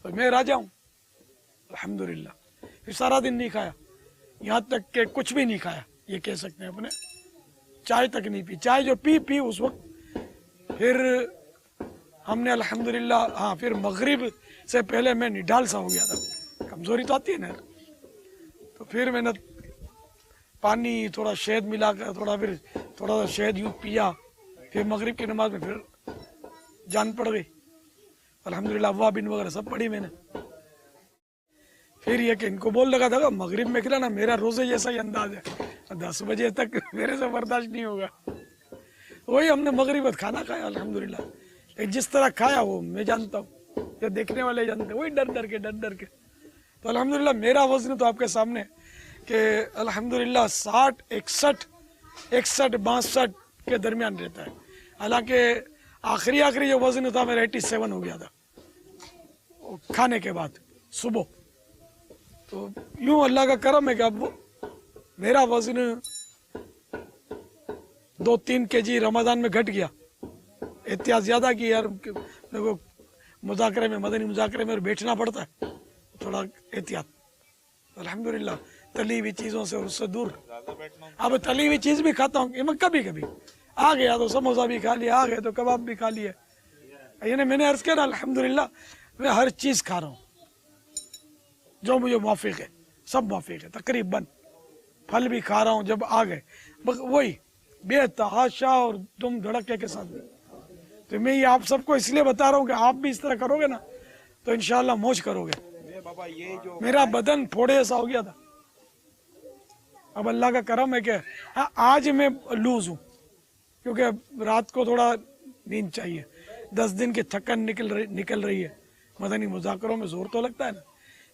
तो मैं राजा हूँ अल्हम्दुलिल्लाह। फिर सारा दिन नहीं खाया, यहाँ तक के कुछ भी नहीं खाया, ये कह सकते हैं अपने, चाय तक नहीं पी। चाय जो पी उस वक्त फिर हमने अल्हम्दुलिल्लाह, हाँ, फिर मगरिब से पहले मैं निढाल सा हो गया था, कमज़ोरी तो आती है ना, तो फिर मैंने पानी थोड़ा शहद मिलाकर थोड़ा सा शहद यूँ पिया, फिर मगरिब की नमाज में फिर जान पड़ गई। अल्हम्दुलिल्लाह अव्वाबिन वगैरह सब पढ़ी मैंने। फिर ये कि इनको बोल लगा था मगरिब में खिला ना, मेरा रोज़े जैसा ही अंदाज है, 10 बजे तक मेरे से बर्दाश्त नहीं होगा। वही हमने मगरिब खाना खाया अल्हम्दुलिल्लाह। जिस तरह खाया वो मैं जानता हूँ, या देखने वाले जानते हैं, वही डर डर के। तो अल्हम्दुलिल्लाह मेरा वज़न तो आपके सामने कि अल्हम्दुलिल्लाह 60, 61, 62 के दरमियान रहता है। हालांकि आखिरी जो वज़न था मेरा 87 हो गया था खाने के बाद सुबह। तो यूँ अल्लाह का करम है कि अब मेरा वज़न 2-3 kg रमज़ान में घट गया। एहतियात ज़्यादा की यार, मेरे को मुज़ाकरे में, मदनी मुज़ाकरे में बैठना पड़ता है, थोड़ा एहतियात। अल्हम्दुलिल्लाह तली हुई चीज़ों से और उससे दूर। अब तली हुई चीज़ भी खाता हूँ, मैं कभी कभी आ गया तो समोसा भी खा लिया, आ गए तो कबाब भी खा लिए। यानी मैंने अर्ज़ किया ना अल्हम्दुलिल्लाह मैं हर चीज़ खा रहा हूँ जो मुझे मुवाफ़िक है, सब मुवाफ़िक है तकरीबन। फल भी खा रहा हूँ जब आ गए, बस वही बेतहाशा और दुम धड़के के साथ। तो मैं ये आप सबको इसलिए बता रहा हूँ कि आप भी इस तरह करोगे ना तो इंशाअल्लाह मौज करोगे। बाबा ये जो मेरा बदन फोड़े जैसा हो गया था, अब अल्लाह का करम है कि हाँ आज मैं लूज हूँ, क्योंकि रात को थोड़ा नींद चाहिए। 10 दिन की थकन निकल रही है, मदनी मुज़ाकरों में जोर तो लगता है ना।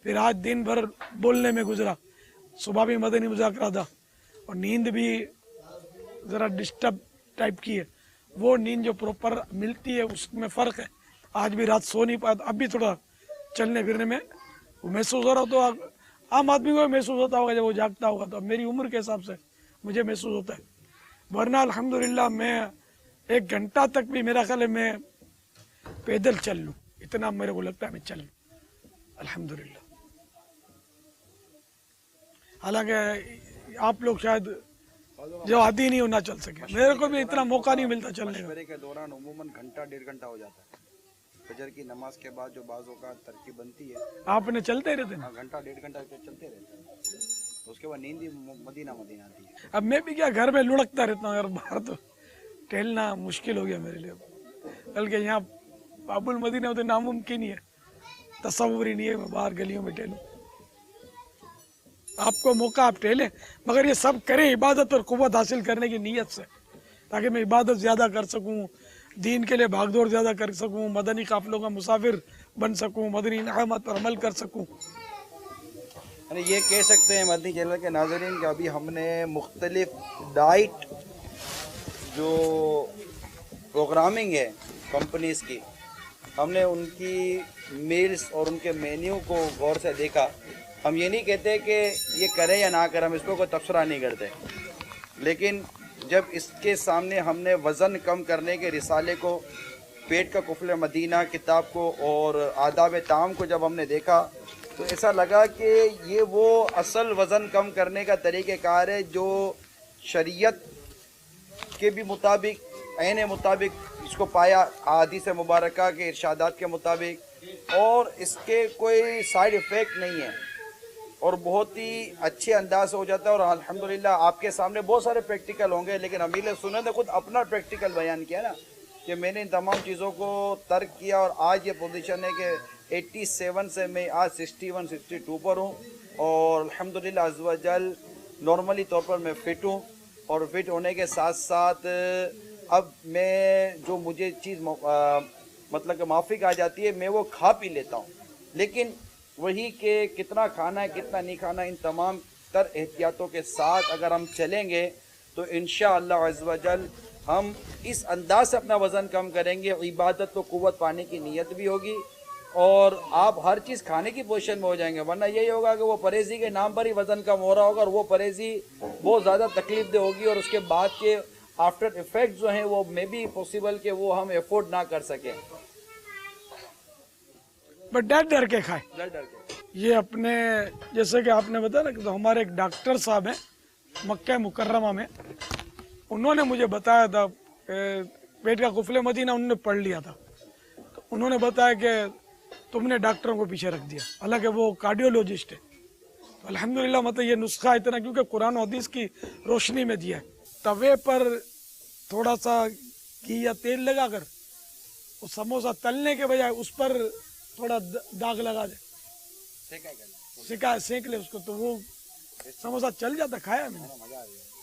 फिर आज दिन भर बोलने में गुजरा, सुबह भी मदनी मुज़ाकरा था और नींद भी ज़रा डिस्टर्ब टाइप की है। वो नींद जो प्रॉपर मिलती है उसमें फ़र्क है। आज भी रात सो नहीं पाया, अब भी थोड़ा चलने फिरने में वो महसूस हो रहा। तो आम आदमी को महसूस होता होगा जब वो जागता होगा, तो अब मेरी उम्र के हिसाब से मुझे महसूस होता है। वरना अल्हम्दुलिल्लाह मैं 1 घंटा तक भी मेरा ख्याल है मैं पैदल चल लूँ, इतना मेरे को लगता है मैं चल लूँ अल्हम्दुलिल्लाह। हालांकि आप लोग शायद जो आदि नहीं होना चल सके, मेरे को भी इतना मौका नहीं मिलता चलने का। मशवरे के दौरान उमूमन घंटा 1.5 घंटा हो जाता है। फजर की नमाज के बाद जो बाज़ों का तरकीब बनती है, आपने चलते रहते हैं? घंटा 1.5 घंटा चलते रहते हैं, तो उसके बाद नींद ही मदीना आती है। अब मैं भी क्या घर में लुढ़कता रहता हूँ यार, बाहर तो टहलना मुश्किल हो गया मेरे लिए। बल्कि यहाँ बाबुल मदीना तो नामुमकिन ही है, तसव्वुर ही नहीं है मैं बाहर गलियों में टहलूँ। आपको मौका आप टहलें, मगर ये सब करें इबादत और कुव्वत हासिल करने की नीयत से, ताकि मैं इबादत ज़्यादा कर सकूँ, दीन के लिए भागदौड़ ज़्यादा कर सकूँ, मदनी काफ़िलों का मुसाफिर बन सकूँ, मदनी इनामत पर अमल कर सकूँ। यानी ये कह सकते हैं मदनी चैनल के नाज़रीन कि अभी हमने मुख्तलिफ डाइट जो प्रोग्रामिंग है कंपनीज़ की, हमने उनकी मील्स और उनके मेन्यू को गौर से देखा। हम ये नहीं कहते कि ये करें या ना करें, हम इसको कोई तबसरा नहीं करते, लेकिन जब इसके सामने हमने वज़न कम करने के रिसाले को, पेट का कुफल मदीना किताब को और आदाब ताम को जब हमने देखा तो ऐसा लगा कि ये वो असल वज़न कम करने का तरीक़ेकार है जो शरीयत के भी मुताबिक, ऐन मुताबिक इसको पाया, हदीस मुबारका के इरशादात के मुताबिक, और इसके कोई साइड इफ़ेक्ट नहीं है और बहुत ही अच्छे अंदाज से हो जाता है। और अल्हम्दुलिल्लाह आपके सामने बहुत सारे प्रैक्टिकल होंगे, लेकिन अमीर सुन्नत ने खुद अपना प्रैक्टिकल बयान किया ना कि मैंने इन तमाम चीज़ों को तर्क किया और आज ये पोजीशन है कि 87 से मैं आज 61, 62 पर हूँ और अल्हम्दुलिल्लाह अज़्ज़ व जल नॉर्मली तौर पर मैं फ़िट हूँ। और फिट होने के साथ साथ अब मैं जो मुझे चीज़ मतलब कि माफिक आ जाती है मैं वो खा पी लेता हूँ, लेकिन वही कि कितना खाना है कितना नहीं खाना, इन तमाम तर एहतियातों के साथ अगर हम चलेंगे तो इंशाअल्लाह अज़्ज़ व जल हम इस अंदाज से अपना वज़न कम करेंगे, इबादत को कुव्वत पाने की नीयत भी होगी और आप हर चीज़ खाने की पोजीशन में हो जाएंगे। वरना यही होगा कि वो परहेज़ी के नाम पर ही वज़न कम हो रहा होगा और वो परहेज़ी बहुत ज़्यादा तकलीफ दे होगी और उसके बाद के आफ्टर इफ़ेक्ट जो हैं वो मे बी पॉसिबल कि वो हम एफोर्ड ना कर सकें। बट डर डर के खाएं, डर डर के। ये अपने जैसे कि आपने बताया ना कि तो हमारे एक डॉक्टर साहब हैं मक्का मुकर्रमा में, उन्होंने मुझे बताया था पेट का कुफले मदीना उन्होंने पढ़ लिया था, तो उन्होंने बताया कि तुमने डॉक्टरों को पीछे रख दिया, हालांकि वो कार्डियोलॉजिस्ट है। तो अल्हम्दुलिल्लाह मतलब ये नुस्खा इतना, क्योंकि कुरान और हदीस की रोशनी में दिया है। तवे पर थोड़ा सा घी या तेल लगाकर वो समोसा तलने के बजाय उस पर थोड़ा दाग लगा दे, सेक ले उसको, तो वो समोसा चल जाता, खाया मैंने।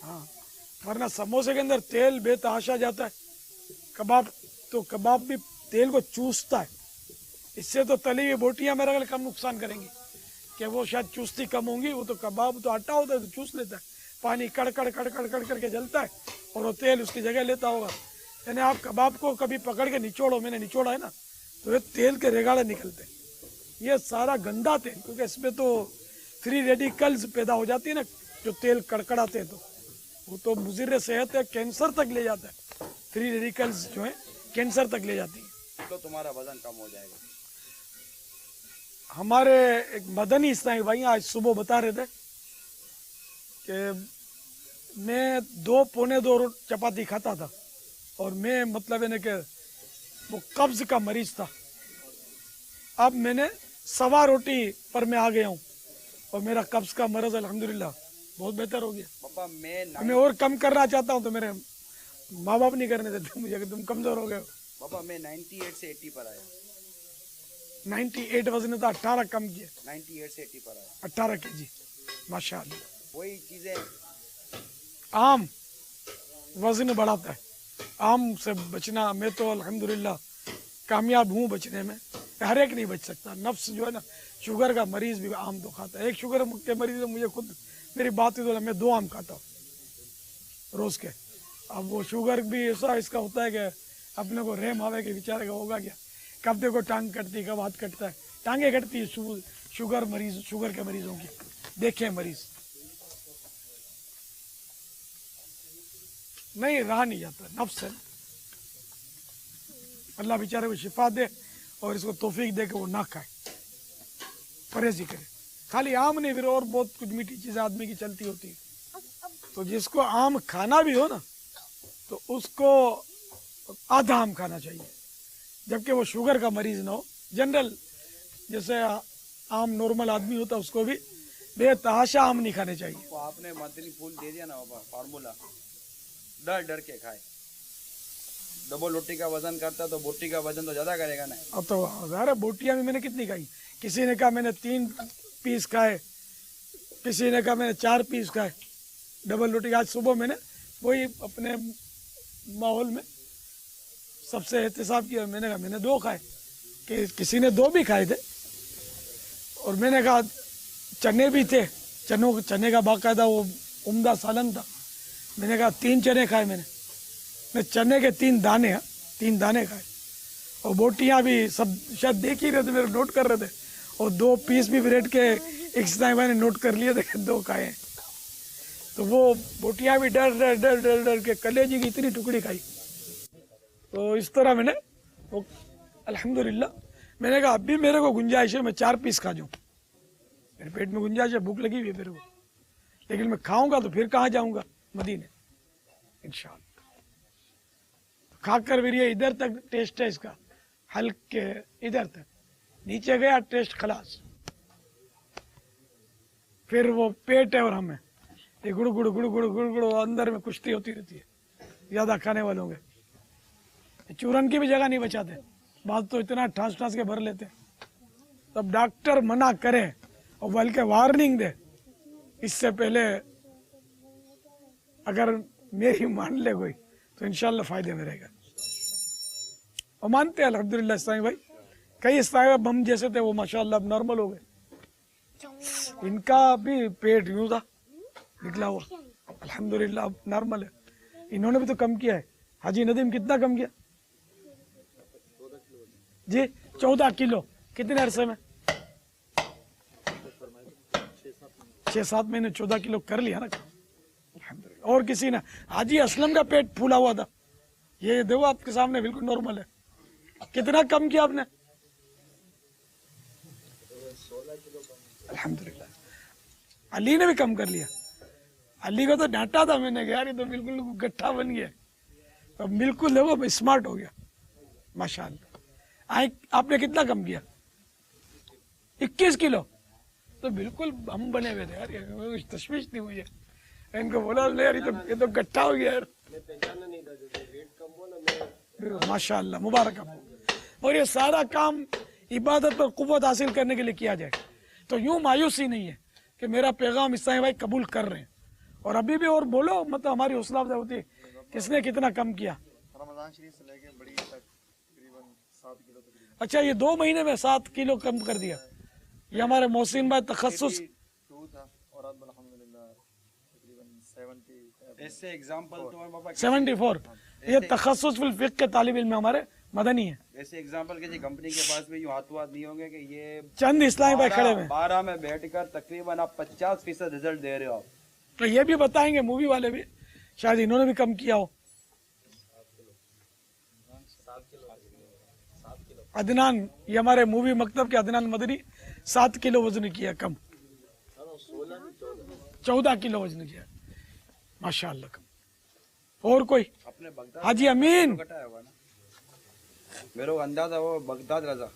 हाँ, वरना समोसे के अंदर तेल बेतहाशा जाता है। कबाब भी तेल को चूसता है। इससे तो तली हुई बोटियां मेरे ख्याल कम नुकसान करेंगी, कि वो शायद चूसती कम होंगी। वो तो कबाब तो आटा होता है तो चूस लेता है, पानी कड़कड़ कड़कड़ कड़कड़ के जलता है और वो तेल उसकी जगह लेता होगा। यानी आप कबाब को कभी पकड़ के निचोड़ो, मैंने निचोड़ा है ना, तो ये तेल के रेगाड़े निकलते हैं। ये सारा गंदा तेल, क्योंकि इसमें तो फ्री रेडिकल्स पैदा हो जाती है ना, जो तेल कड़कड़ाते हैं, तो वो तो मुज़िर सेहत है, कैंसर तक ले जाता है। फ्री रेडिकल्स जो है कैंसर तक ले जाती है। तो तुम्हारा वजन कम हो जाएगा। हमारे एक मदनी इस्लामी भाई आज सुबह बता रहे थे कि मैं 2 पौने 2 चपाती खाता था, और मैं मतलब है कि वो कब्ज का मरीज था। अब मैंने 1.25 रोटी पर मैं आ गया हूँ, और मेरा कब्ज का मरज अल्हम्दुलिल्लाह बहुत बेहतर हो गया। पापा मैं और कम करना चाहता हूँ, तो मेरे माँ बाप नहीं करने देते मुझे कि तुम कमजोर हो गए हो। पापा मैं 98 से 80 पर आया। 98 वजन था, 18 कम किया। 98 से 80 पर आया, 18 केजी, माशाअल्लाह। वही चीजें आम वजन बढ़ाता है, आम से बचना। मैं तो अल्हम्दुलिल्लाह कामयाब हूँ बचने में, हर एक नहीं बच सकता। नफ्स जो है ना, शुगर का मरीज भी आम तो खाता है। एक शुगर के मरीज ने मुझे खुद मेरी बात ही तो, मैं 2 आम खाता हूँ रोज के। अब वो शुगर भी ऐसा इसका होता है कि अपने को रहम आवे कि बेचारे का होगा क्या, कब देखो टांग कटती, कब हाथ कटता है। टांगे कटती है शुगर के मरीजों की, देखे मरीज नहीं रहा नहीं जाता, नफ्स है। अल्लाह बेचारे को शिफा दे और इसको तौफीक दे के वो ना खाए, परहेजी करे। खाली आम नहीं, फिर और बहुत कुछ मीठी चीजें आदमी की चलती होती है। तो जिसको आम खाना भी हो ना, तो उसको आधा आम खाना चाहिए, जबकि वो शुगर का मरीज ना हो। जनरल जैसे आम नॉर्मल आदमी होता है, उसको भी बेतहाशा आम नहीं खाने चाहिए। तो आपने मदनी फूल दे दिया ना पापा, फार्मूला, डर डर के खाए। डबल रोटी का वजन करता तो बोटी का वजन तो ज्यादा करेगा ना। अब तो अरे बोटियां भी मैंने कितनी खाई, किसी ने कहा मैंने 3 पीस खाए, किसी ने कहा मैंने 4 पीस खाए डबल रोटी। आज सुबह मैंने वही अपने माहौल में सबसे एहतसाब किया, मैंने कहा मैंने 2 खाए, कि किसी ने 2 भी खाए थे। और मैंने कहा चने भी थे, चने का बाकायदा वो उम्दा सालन था। मैंने कहा 3 चने खाए मैं चने के 3 दाने, 3 दाने खाए। और बोटियां भी सब शायद देख ही रहे थे, मेरे नोट कर रहे थे, और 2 पीस भी ब्रेड के एक समय मैंने नोट कर लिए थे, 2 खाए हैं। तो वो बोटियां भी डर डर डर डर डर के कलेजी की इतनी टुकड़ी खाई। तो इस तरह मैंने वो अल्हम्दुलिल्लाह, मैंने कहा अब भी मेरे को गुंजाइश है मैं 4 पीस खा जाऊँ, मेरे पेट में गुंजाइश है, भूख लगी हुई है मेरे को, लेकिन मैं खाऊंगा तो फिर कहाँ जाऊंगा, मदीने इंशाअल्लाह। खाकर फिर ये इधर तक टेस्ट है इसका, हल्के इधर तक, नीचे गया टेस्ट खलास। फिर वो पेट है और हमें ये गुड़ गुड़ गुड़ गुड़ गुड़ गुड़ अंदर में कुश्ती होती रहती है ज्यादा खाने वालों के। चूरन की भी जगह नहीं बचाते, बात तो इतना ठास ठास के भर लेते। तब डॉक्टर मना करे और बल्कि वार्निंग दे, इससे पहले अगर मेरी मान ले कोई तो इंशाल्लाह फायदे में रहेगा। और मानते हैं अल्हम्दुलिल्लाह इस्लामी भाई, कई इस्लामी बम जैसे थे वो माशाल्लाह अब नॉर्मल हो गए। इनका भी पेट यूं था निकला हुआ, अल्हम्दुलिल्लाह अब नॉर्मल है। इन्होंने भी तो कम किया है। हाजी नदीम कितना कम किया जी? 14 किलो। कितने अरसे में? 6-7 महीने 14 किलो कर लिया ना अल्हम्दुलिल्लाह। और किसी ने, हाजी असलम का पेट फूला हुआ था, ये देखो आपके सामने बिल्कुल नॉर्मल है। कितना कम किया आपने? अल्हम्दुलिल्लाह। अली ने भी कम कर लिया। अली को तो डांटा था मैंने, यार ये तो बिल्कुल गट्ठा बन गया, तो बिल्कुल देखो स्मार्ट हो गया माशाअल्लाह। आपने कितना कम किया? 21 किलो। तो बिल्कुल हम बने हुए थे यार, कुछ तशवीश नहीं मुझे। इनको बोला नहीं यार, ये तो गट्टा हो गया यार। माशाअल्लाह, मुबारक आपको। और ये सारा काम इबादत और कुव्वत हासिल करने के लिए किया जाए, तो यूं मायूसी नहीं है कि मेरा पैगाम इस्लामी भाई कबूल कर रहे हैं। और अभी भी और बोलो, मतलब हमारी हौसला अफजाई होती है किसने कितना कम किया। रमजान शरीफ से लेके बड़ी तक तकरीबन 7 किलो तकरीबन। अच्छा, ये 2 महीने में 7 किलो कम कर दिया। ये हमारे मोहसिन भाई तखस्सुस 2 था और अब अल्हम्दुलिल्लाह तकरीबन 70। इससे एग्जांपल तो है बाबा 74। ये तखस्सुस फिल फिक़्ह के तालिब इल्म हमारे मदनी है। ऐसे एग्जांपल के जी कंपनी के पास भी यूं हाथों हाथ नहीं होंगे कि ये चंद इस्लामी भाई खड़े हुए। 12 में बैठकर तकरीबन आप 50% रिजल्ट दे रहे हो। तो ये भी बताएंगे मूवी वाले भी, शायद इन्होंने भी कम किया हो। अदनान, ये हमारे मूवी मकतब के अदनान मदनी 7 किलो वजन किया कम, 14 किलो वजन किया, माशाअल्लाह कम। और कोई? अपने बगदाद हाजी अमीन, घटाया होगा ना, मेरे को अंदाजा वो बगदाद रजा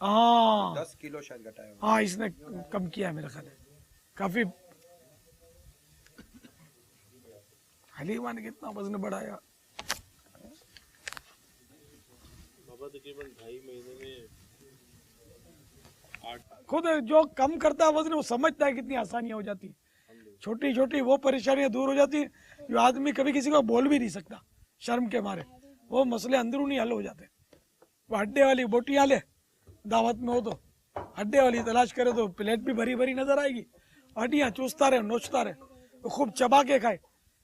हाँ 10 किलो शायद घटाया होगा। हाँ, इसने कम किया है मेरा ख्याल है काफी। हलीमा ने कितना वजन बढ़ाया? बाबा तकरीबन 2.5 महीने में खुद जो कम करता है वजन, वो समझता है कितनी आसानियां हो जाती, छोटी छोटी वो परेशानियां दूर हो जाती, जो आदमी कभी किसी को बोल भी नहीं सकता शर्म के मारे, वो मसले अंदरूनी हल हो जाते। वो हड्डे वाली बोटियां ले, दावत में हो तो हड्डे वाली तलाश करे तो प्लेट भी भरी भरी नजर आएगी, हड्डियां चूसता रहे, नोचता रहे, वो खूब चबा के खाए।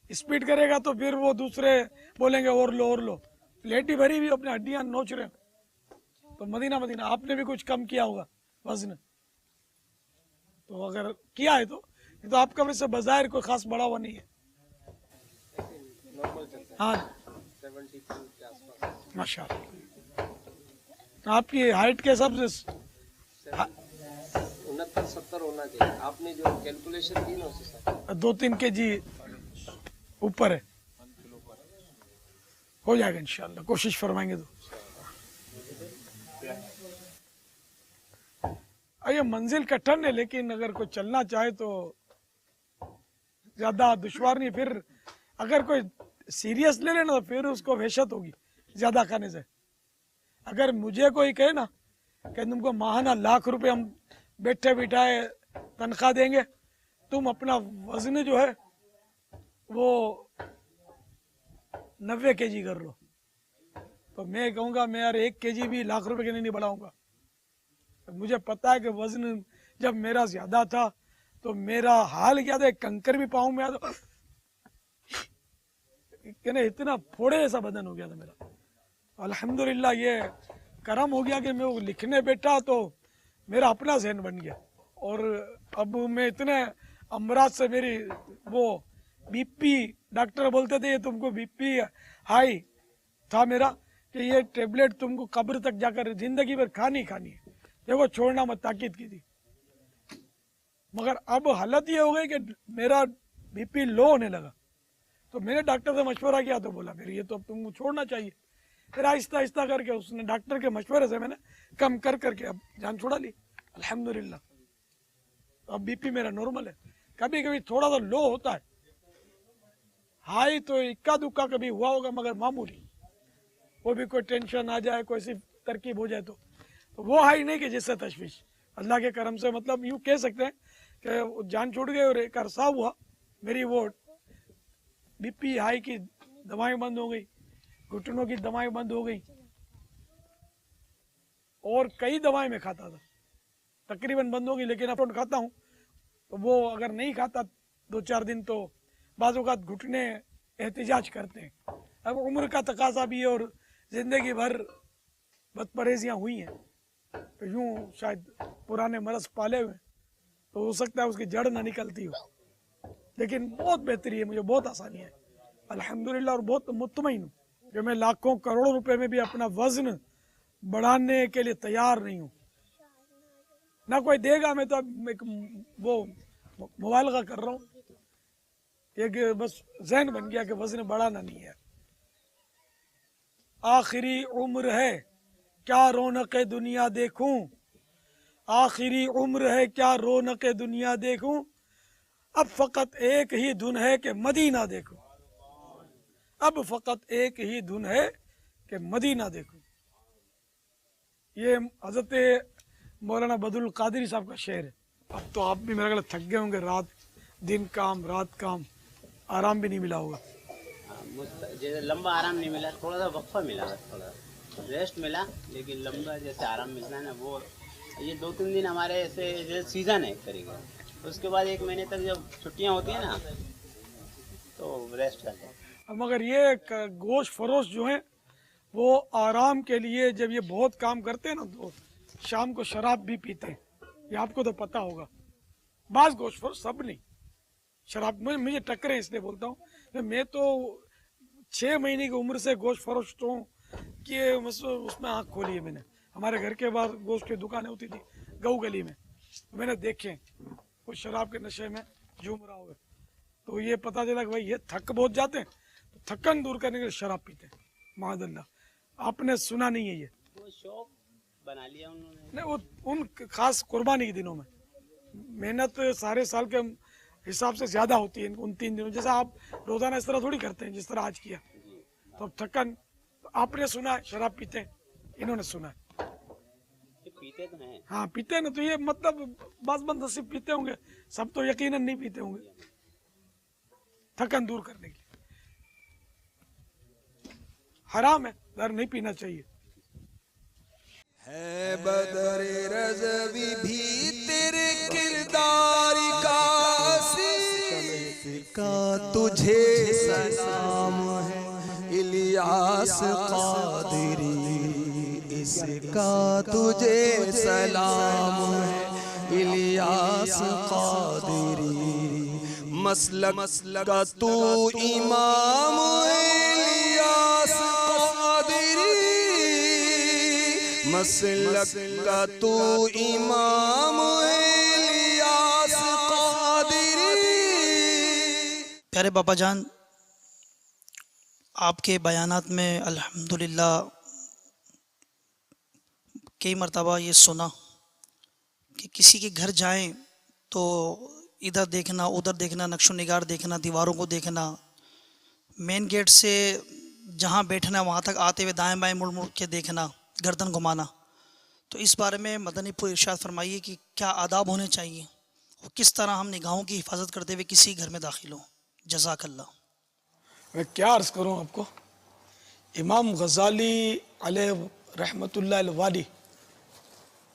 स्पीड करेगा तो फिर वो दूसरे बोलेंगे और लो और लो, प्लेट ही भरी हुई, अपनी हड्डियां नोच रहे। तो मदीना मदीना आपने भी कुछ कम किया होगा वजन, तो अगर किया है तो ये तो आपका वैसे बाजार कोई खास बढ़ा हुआ नहीं है। हाँ माशाअल्लाह, आपकी हाइट के हिसाब से 69-70 होना चाहिए। आपने जो कैलकुलेशन दी ना उस हिसाब 2-3 kg ऊपर है, हो जाएगा इंशाल्लाह, कोशिश फरमाएंगे तो। ये मंजिल का टर्न है, लेकिन अगर कोई चलना चाहे तो ज्यादा दुश्वार नहीं। फिर अगर कोई सीरियस ले लेना तो फिर उसको वहशत होगी ज्यादा खाने से। अगर मुझे कोई कहे ना कि तुमको माहाना लाख रुपए हम बैठे बिठाए तनख्वाह देंगे, तुम अपना वजन जो है वो 90 kg कर लो, तो मैं कहूँगा मैं यार 1 kg भी लाख रुपए के लिए नहीं बढ़ाऊंगा। मुझे पता है कि वजन जब मेरा ज्यादा था तो मेरा हाल क्या था, कंकर भी पाँव में आता, इतना फोड़े जैसा बदन हो गया था मेरा। अल्हम्दुलिल्लाह ये करम हो गया कि मैं वो लिखने बैठा तो मेरा अपना जहन बन गया, और अब मैं इतने अमराज से मेरी वो बीपी, डॉक्टर बोलते थे ये तुमको बीपी हाई था मेरा, कि ये टेबलेट तुमको कब्र तक जाकर जिंदगी भर खानी खानी है, देखो छोड़ना मत, ताकीद की थी। मगर अब हालत ये हो गई कि मेरा बीपी लो होने लगा, तो मैंने डॉक्टर से मशवरा किया तो बोला फिर ये तो अब तुमको छोड़ना चाहिए। फिर आहिस्ता आहिस्ता करके उसने डॉक्टर के मशवरे से मैंने कम कर करके अब जान छोड़ा ली अल्हम्दुलिल्लाह। अब बीपी मेरा नॉर्मल है, कभी कभी थोड़ा सा लो होता है, हाई तो इक्का दुक्का कभी हुआ होगा मगर मामूली, वो भी कोई टेंशन आ जाए, कोई सी तरकीब हो जाए तो वो हाई नहीं कि जिससे तशवीश। अल्लाह के करम से मतलब यूँ कह सकते हैं कि जान छूट गई और एक अरसा हुआ मेरी वो बीपी हाई की दवाएं बंद हो गई, घुटनों की दवाएं बंद हो गई, और कई दवाएं मैं खाता था, तकरीबन बंद हो गई। लेकिन अब खाता हूँ तो वो अगर नहीं खाता 2-4 दिन तो बाज़ औक़ात घुटने एहतिजाज करते हैं। अब उम्र का तकाजा भी है और ज़िंदगी भर बदपरहेजियाँ हुई हैं, तो यूँ शायद पुराने मरज पाले हुए तो हो सकता है उसकी जड़ ना निकलती हो। लेकिन बहुत बेहतरी है, मुझे बहुत आसानी है अल्हम्दुलिल्लाह, और बहुत मुतमईन हूँ कि मैं लाखों करोड़ों रुपए में भी अपना वजन बढ़ाने के लिए तैयार नहीं हूँ। ना कोई देगा, मैं तो अब एक वो मुबालगा कर रहा हूँ, एक बस जहन बन गया कि वजन बढ़ाना नहीं है। आखिरी उम्र है क्या रौनक दुनिया देखूं, आखिरी उम्र है क्या रौनक दुनिया देखूं, अब फकत एक ही धुन है कि मदीना देखूं, अब फकत एक ही धुन है कि मदीना देखूं। ये हजरत मौलाना बदरुल कादरी साहब का शेर है। अब तो आप भी मेरे ख्याल थक गए होंगे, दिन काम रात काम, आराम भी नहीं मिला होगा। जैसे लंबा आराम नहीं मिला, थोड़ा सा वक्फा मिला, बस थोड़ा रेस्ट मिला, लेकिन लंबा जैसे आराम मिलता है ना, वो ये 2-3 दिन हमारे ऐसे जैसे सीज़न है एक तरीके का, उसके बाद 1 महीने तक जब छुट्टियां होती हैं ना तो रेस्ट करते हैं। मगर ये गोश्त फरोश जो हैं वो आराम के लिए जब ये बहुत काम करते हैं ना तो शाम को शराब भी पीते हैं, ये आपको तो पता होगा। बाज गोश्त फरोश, सब नहीं, शराब मुझे टक्करे इसलिए बोलता हूँ, मैं तो 6 महीने की उम्र से गोश्त फरोश तो हूँ कि उसमें आँख खोली है मैंने। हमारे घर के बाहर गोश्त की दुकानें होती थी गऊ गली में, तो मैंने देखे वो शराब के नशे में झूम रहा होगा, तो ये पता चला कि भाई ये थक बहुत जाते हैं, तो थकन दूर करने के लिए शराब पीते हैं। मादल्ला, आपने सुना नहीं है ये, वो शौक बना लिया उन्होंने। नहीं, वो उन खास कुर्बानी के दिनों में मेहनत सारे साल के हिसाब से ज़्यादा होती है उन 3 दिनों। जैसा आप रोज़ाना इस तरह थोड़ी करते हैं जिस तरह आज किया, तो अब थकन, आपने सुना है शराब पीते हैं, इन्होंने सुना है पीते तो हैं। हाँ पीते हैं ना, तो ये मतलब बस नसीब पीते होंगे, सब तो यकीनन नहीं पीते होंगे, थकन दूर करने के लिए। हराम है, दर नहीं पीना चाहिए। है बदर रज़वी भी तेरे किरदार का का तुझे सलाम है, इलियास कादरी इसका तुझे सलाम है, इलियास कादरी मसलक का तू इमाम, इलियास कादरी मसलक का तू इमाम, इलियास कादरी। प्यारे बाबा जान, आपके बयानात में अल्हम्दुलिल्लाह कई मरतबा ये सुना कि किसी के घर जाएं तो इधर देखना उधर देखना, नक्शो निगार देखना, दीवारों को देखना, मेन गेट से जहाँ बैठना वहाँ तक आते हुए दाएं बाएं मुड़ मुड़ के देखना, गर्दन घुमाना। तो इस बारे में मदनीपुर इरशाद फरमाइए कि क्या आदाब होने चाहिए और किस तरह हम निगाहों की हिफाजत करते हुए किसी घर में दाखिल हों। जज़ाकल्लाह। मैं क्या अर्ज़ करूँ आपको, इमाम गज़ाली अलैह रहमतुल्लाह अलवाली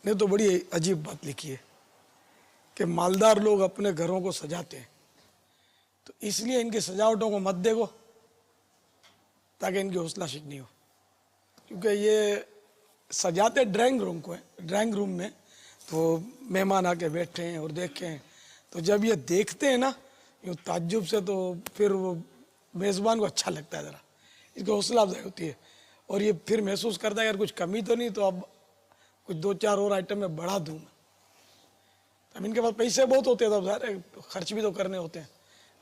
ने तो बड़ी अजीब बात लिखी है कि मालदार लोग अपने घरों को सजाते हैं, तो इसलिए इनकी सजावटों को मत देखो ताकि इनकी हौसला शिकनी हो, क्योंकि ये सजाते ड्राइंग रूम को है, ड्राइंग रूम में तो मेहमान आके बैठे हैं और देखे हैं, तो जब ये देखते हैं ना यूँ ताज्जुब से, तो फिर वो मेज़बान को अच्छा लगता है, ज़रा इसकी हौसला अफजाई होती है, और ये फिर महसूस करता है यार कुछ कमी तो नहीं, तो अब कुछ 2-4 और आइटम में बढ़ा दूँ मैं। अब इनके पास पैसे बहुत होते हैं, तो अब सारे खर्च भी तो करने होते हैं।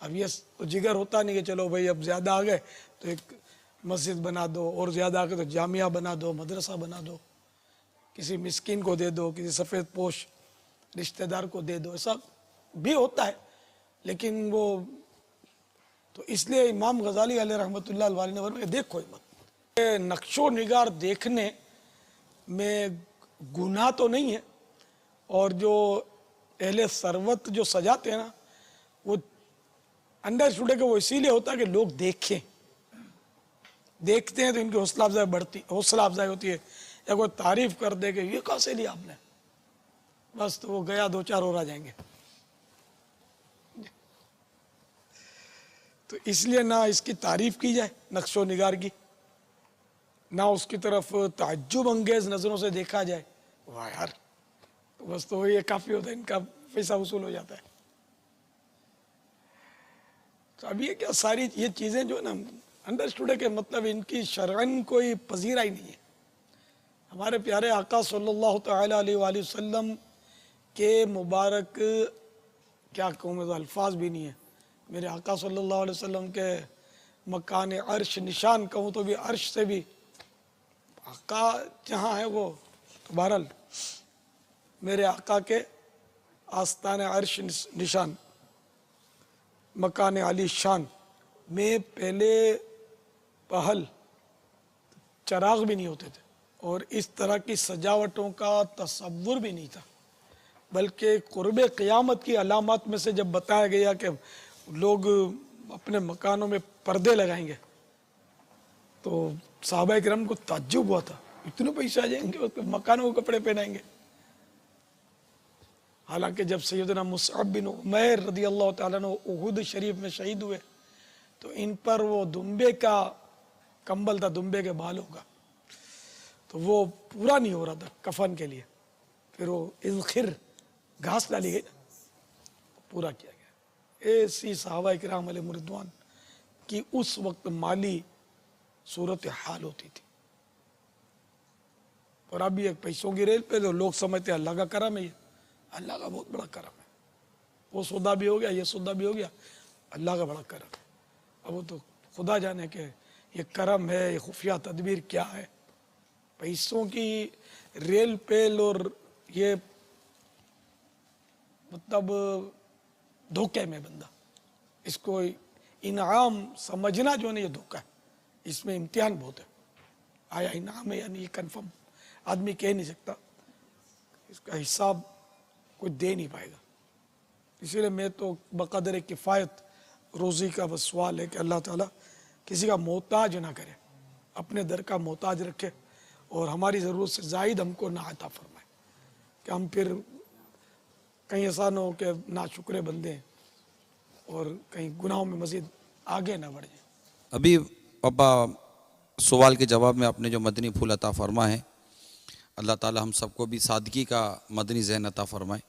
अब ये तो जिगर होता नहीं कि चलो भाई अब ज़्यादा आ गए तो एक मस्जिद बना दो, और ज़्यादा आ गए तो जामिया बना दो, मदरसा बना दो, किसी मिस्किन को दे दो, किसी सफ़ेद पोश रिश्तेदार को दे दो, ऐसा भी होता है। लेकिन वो तो इसलिए इमाम गज़ाली अलैह रहमतुल्लाह अलैहि ने फरमाया देखो मत, नक्शो निगार देखने में गुनाह तो नहीं है, और जो अहले सरवत जो सजाते हैं ना वो अंडरस्टूड है कि वो इसीलिए होता है कि लोग देखें, देखते हैं तो इनकी हौसला अफजाई होती है, या कोई तारीफ कर दे कि ये कहाँ से लिया आपने, बस तो वो गया 2-4 और आ जाएंगे। तो इसलिए ना इसकी तारीफ की जाए नक्शो निगार की, ना उसकी तरफ ताज्जुब अंगेज नज़रों से देखा जाए, वाह यार, तो बस तो ये काफ़ी होता है, इनका पैसा वसूल हो जाता है। तो अब ये क्या सारी ये चीज़ें जो है ना अंडरस्टूड है कि मतलब इनकी शरअन कोई पजीरा ही नहीं है। हमारे प्यारे आका सल्लल्लाहु तआला अलैहि वसल्लम के मुबारक क्या कहूँ मैं, तो अल्फाज भी नहीं है। मेरे आका सल्लल्लाहु अलैहि वसल्लम के मकान अर्श निशान कहूँ तो भी अर्श से भी आका जहाँ है वो, तो बहरहाल मेरे आका के आस्तान अर्श निशान मकान आली शान में पहले पहल चराग भी नहीं होते थे और इस तरह की सजावटों का तसव्वुर भी नहीं था, बल्कि कुर्बे क़यामत की अलामत में से जब बताया गया कि लोग अपने मकानों में पर्दे लगाएंगे तो सहाबा किराम को ताज्जुब हुआ था, इतने पैसे आ जाएंगे उसके मकानों को कपड़े पहनाएंगे। हालांकि जब सैयदना मुसअब बिन उमैर रदी अल्लाह ताला अन्हु उहुद शरीफ में शहीद हुए तो इन पर वो दुम्बे का कंबल था, दुम्बे के बालों का, तो वो पूरा नहीं हो रहा था कफन के लिए, फिर वो इज़खिर घास डाली गई, पूरा किया गया। ऐसी सहाबा किराम अलैहिम रिदवान की उस वक्त माली सूरत हाल होती थी। और अभी एक पैसों की रेल पे तो लोग समझते हैं अल्लाह का करम है, ये अल्लाह का बहुत बड़ा करम है, वो सौदा भी हो गया, ये सौदा भी हो गया, अल्लाह का बड़ा करम है। अब वो तो खुदा जाने के ये करम है, ये खुफिया तदबीर क्या है। पैसों की रेल पेल और ये मतलब धोखे में बंदा, इसको इनाम समझना जो नहीं, ये धोखा है, इसमें इम्तिहान बहुत है। आया इनाम है या नहीं, ये कन्फर्म आदमी कह नहीं सकता, इसका हिसाब कोई दे नहीं पाएगा। इसीलिए मैं तो बकदर किफ़ायत रोज़ी का बस सवाल है कि अल्लाह ताला किसी का मोहताज ना करे, अपने दर का मोहताज रखे और हमारी ज़रूरत से ज़ायद हमको ना अता फरमाए कि हम फिर कहीं ऐसा ना हो कि ना शुक्र बंदे और कहीं गुनाहों में मज़ीद आगे ना बढ़ जाए। अभी पापा सवाल के जवाब में आपने जो मदनी फूल अता फरमा है, अल्लाह ताला हम सबको भी सादगी का मदनी जहन अता फरमाए।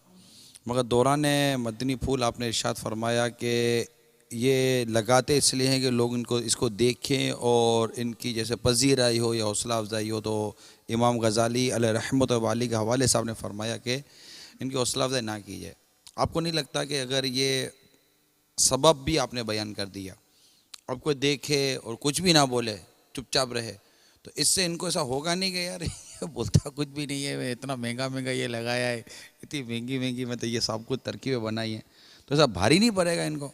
मगर दौरान मदनी फूल आपने इरशाद फरमाया कि ये लगाते इसलिए हैं कि लोग इनको इसको देखें और इनकी जैसे पजीराई हो या हौसला अफजाई हो। तो इमाम गज़ाली अलैहि रहमत वाली के हवाले साहब ने फरमाया कि इनकी हौसला अफजाई ना की जाए। आपको नहीं लगता कि अगर ये सबब भी आपने बयान कर दिया, अब कोई देखे और कुछ भी ना बोले, चुपचाप रहे, तो इससे इनको ऐसा होगा नहीं कि यार ये बोलता कुछ भी नहीं है, इतना महंगा महंगा ये लगाया है, इतनी महंगी महंगी मतलब ये सब कुछ तरकीबें बनाई हैं, तो ऐसा भारी नहीं पड़ेगा इनको?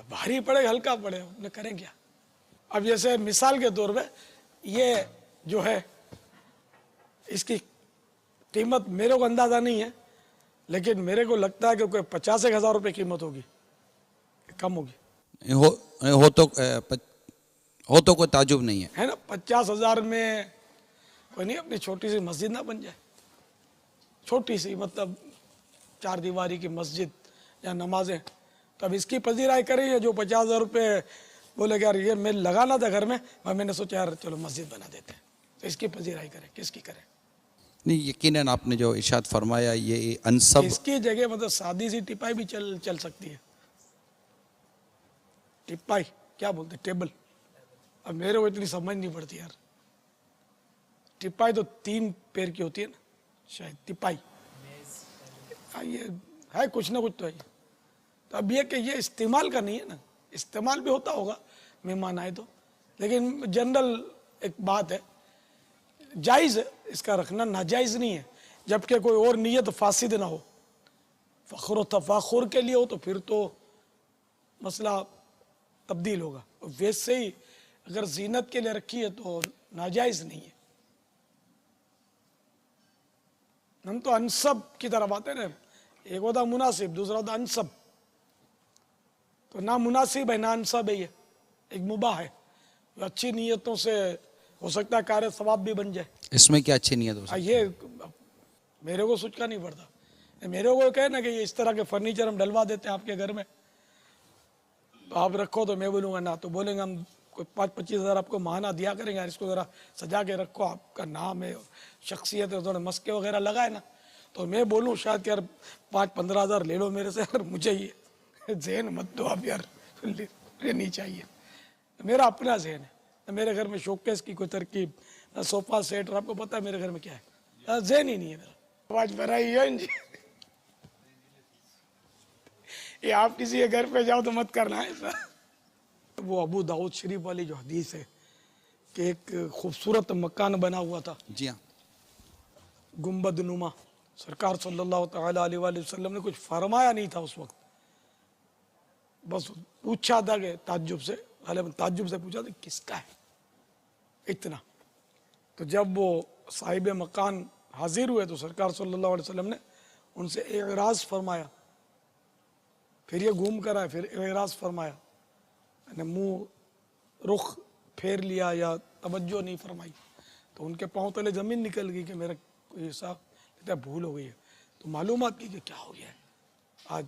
भारी पड़ेगा हल्का पड़ेगा, उन्हें करें क्या। अब जैसे मिसाल के तौर पे ये जो है इसकी कीमत मेरे को अंदाज़ा नहीं है, लेकिन मेरे को लगता है कि कोई 50,000 रुपये कीमत होगी, कम होगी। हो तो कोई ताजुब नहीं है ना। 50,000 में कोई नहीं अपनी छोटी सी मस्जिद ना बन जाए, छोटी सी मतलब 4 दीवारी की मस्जिद या नमाजें, तो अब इसकी पजीराई करें जो 50,000 रुपये बोले यार ये मैं लगाना था घर में, मैंने सोचा यार चलो मस्जिद बना देते हैं, तो इसकी पजीराई करें, किसकी करें? नहीं, यकीनन आपने जो इरशाद फरमाया ये अनसब, इसकी जगह मतलब सादी सी टिपाई भी चल सकती है। टिपाई क्या बोलते, टेबल। अब मेरे को इतनी समझ नहीं पड़ती यार, टिपाई तो 3 पैर की होती है ना शायद, टिपाई ये है कुछ ना कुछ तो है। तो अब ये कि ये इस्तेमाल का नहीं है ना, इस्तेमाल भी होता होगा मेहमान आए तो, लेकिन जनरल एक बात है, जायज़ है इसका रखना, नाजायज़ नहीं है, जबकि कोई और नीयत फासिद ना हो, फ़ख्र व तफ़ाखुर के लिए हो तो फिर तो मसला तब्दील होगा। वैसे ही अगर जीनत के लिए रखी है तो नाजायज़ नहीं है। हम तो अनसब की तरफ आते हैं ना, एक होता मुनासिब, दूसरा होता अनसब। तो ना मुनासिब है ना अनसब है, ये एक मुबाह है, अच्छी नीयतों से हो सकता है कार्य सवाब भी बन जाए। इसमें क्या अच्छी नीयत हो सकती है? ये मेरे को सोचना नहीं पड़ता, मेरे को कहे ना कि ये इस तरह के फर्नीचर हम डलवा देते हैं आपके घर में, तो आप रखो, तो मैं बोलूँगा ना, तो बोलेंगे हम कोई 5-25 हज़ार आपको महाना दिया करेंगे यार, इसको ज़रा सजा के रखो, आपका नाम है, शख्सियत है, थोड़े मस्के वगैरह लगाए ना, तो मैं बोलूँ शायद कि यार 5-15 हज़ार ले लो मेरे से यार, मुझे ये जहन मत दो आप यार, लेनी चाहिए। मेरा अपना जहन है, मेरे घर में शोकेस की कोई तरकीब, सोफ़ा सेट, और आपको पता है मेरे घर में क्या है, जहन ही नहीं है मेरा। आवाज भराई है जी, ये आप किसी के घर पे जाओ तो मत करना है ऐसा। वो अबू दाऊद शरीफ वाली जो हदीस है कि एक खूबसूरत मकान बना हुआ था, जी हाँ, गुंबद नुमा, सरकार सल्लल्लाहु ताला अलैहि वसल्लम ने कुछ फरमाया नहीं था उस वक्त, बस पूछा था कि ताज्जुब से, हालांकि ताज्जुब से पूछा था किसका है इतना। तो जब वो साहिब मकान हाजिर हुए तो सरकार सल्लल्लाहु अलैहि वसल्लम ने उनसे एराज फरमाया, फिर ये घूम कर आए, फिर एराज फरमाया, यानी मुंह रुख फेर लिया या तवज्जो नहीं फरमाई, तो उनके पाँव तले ज़मीन निकल गई कि मेरा कोई ऐसा भूल हो गई है। तो मालूमात की कि क्या हो गया है, आज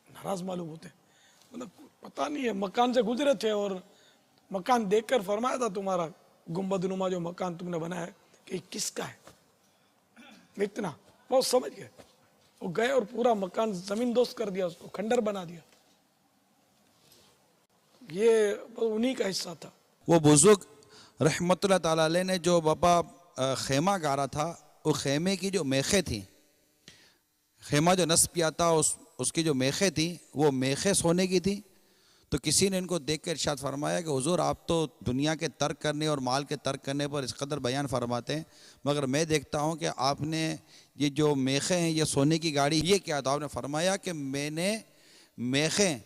नाराज़ मालूम होते, मतलब पता नहीं है, मकान से गुजरे थे और मकान देखकर फरमाया था तुम्हारा गुंबद नुमा जो मकान तुमने बनाया है कि किसका है, इतना बहुत समझ गए। वो गए और पूरा मकान जमीन दोस्त कर दिया, उसको खंडर बना दिया। ये उन्हीं का हिस्सा था। वो बुजुर्ग रहमतुल्लाह ताला अलैह ने जो बाबा खेमा गारा था, वो खेमे की जो मेखें थी, खेमा जो नस्ब किया था उसकी जो मेखें थी वो मेखें सोने की थी। तो किसी ने इनको देख कर इरशाद फरमाया कि हुजूर आप तो दुनिया के तर्क करने और माल के तर्क करने पर इस कदर बयान फरमाते हैं, मगर मैं देखता हूँ कि आपने ये जो मेखें हैं ये सोने की गाड़ी, ये क्या? तो आपने फरमाया कि मैंने मेखें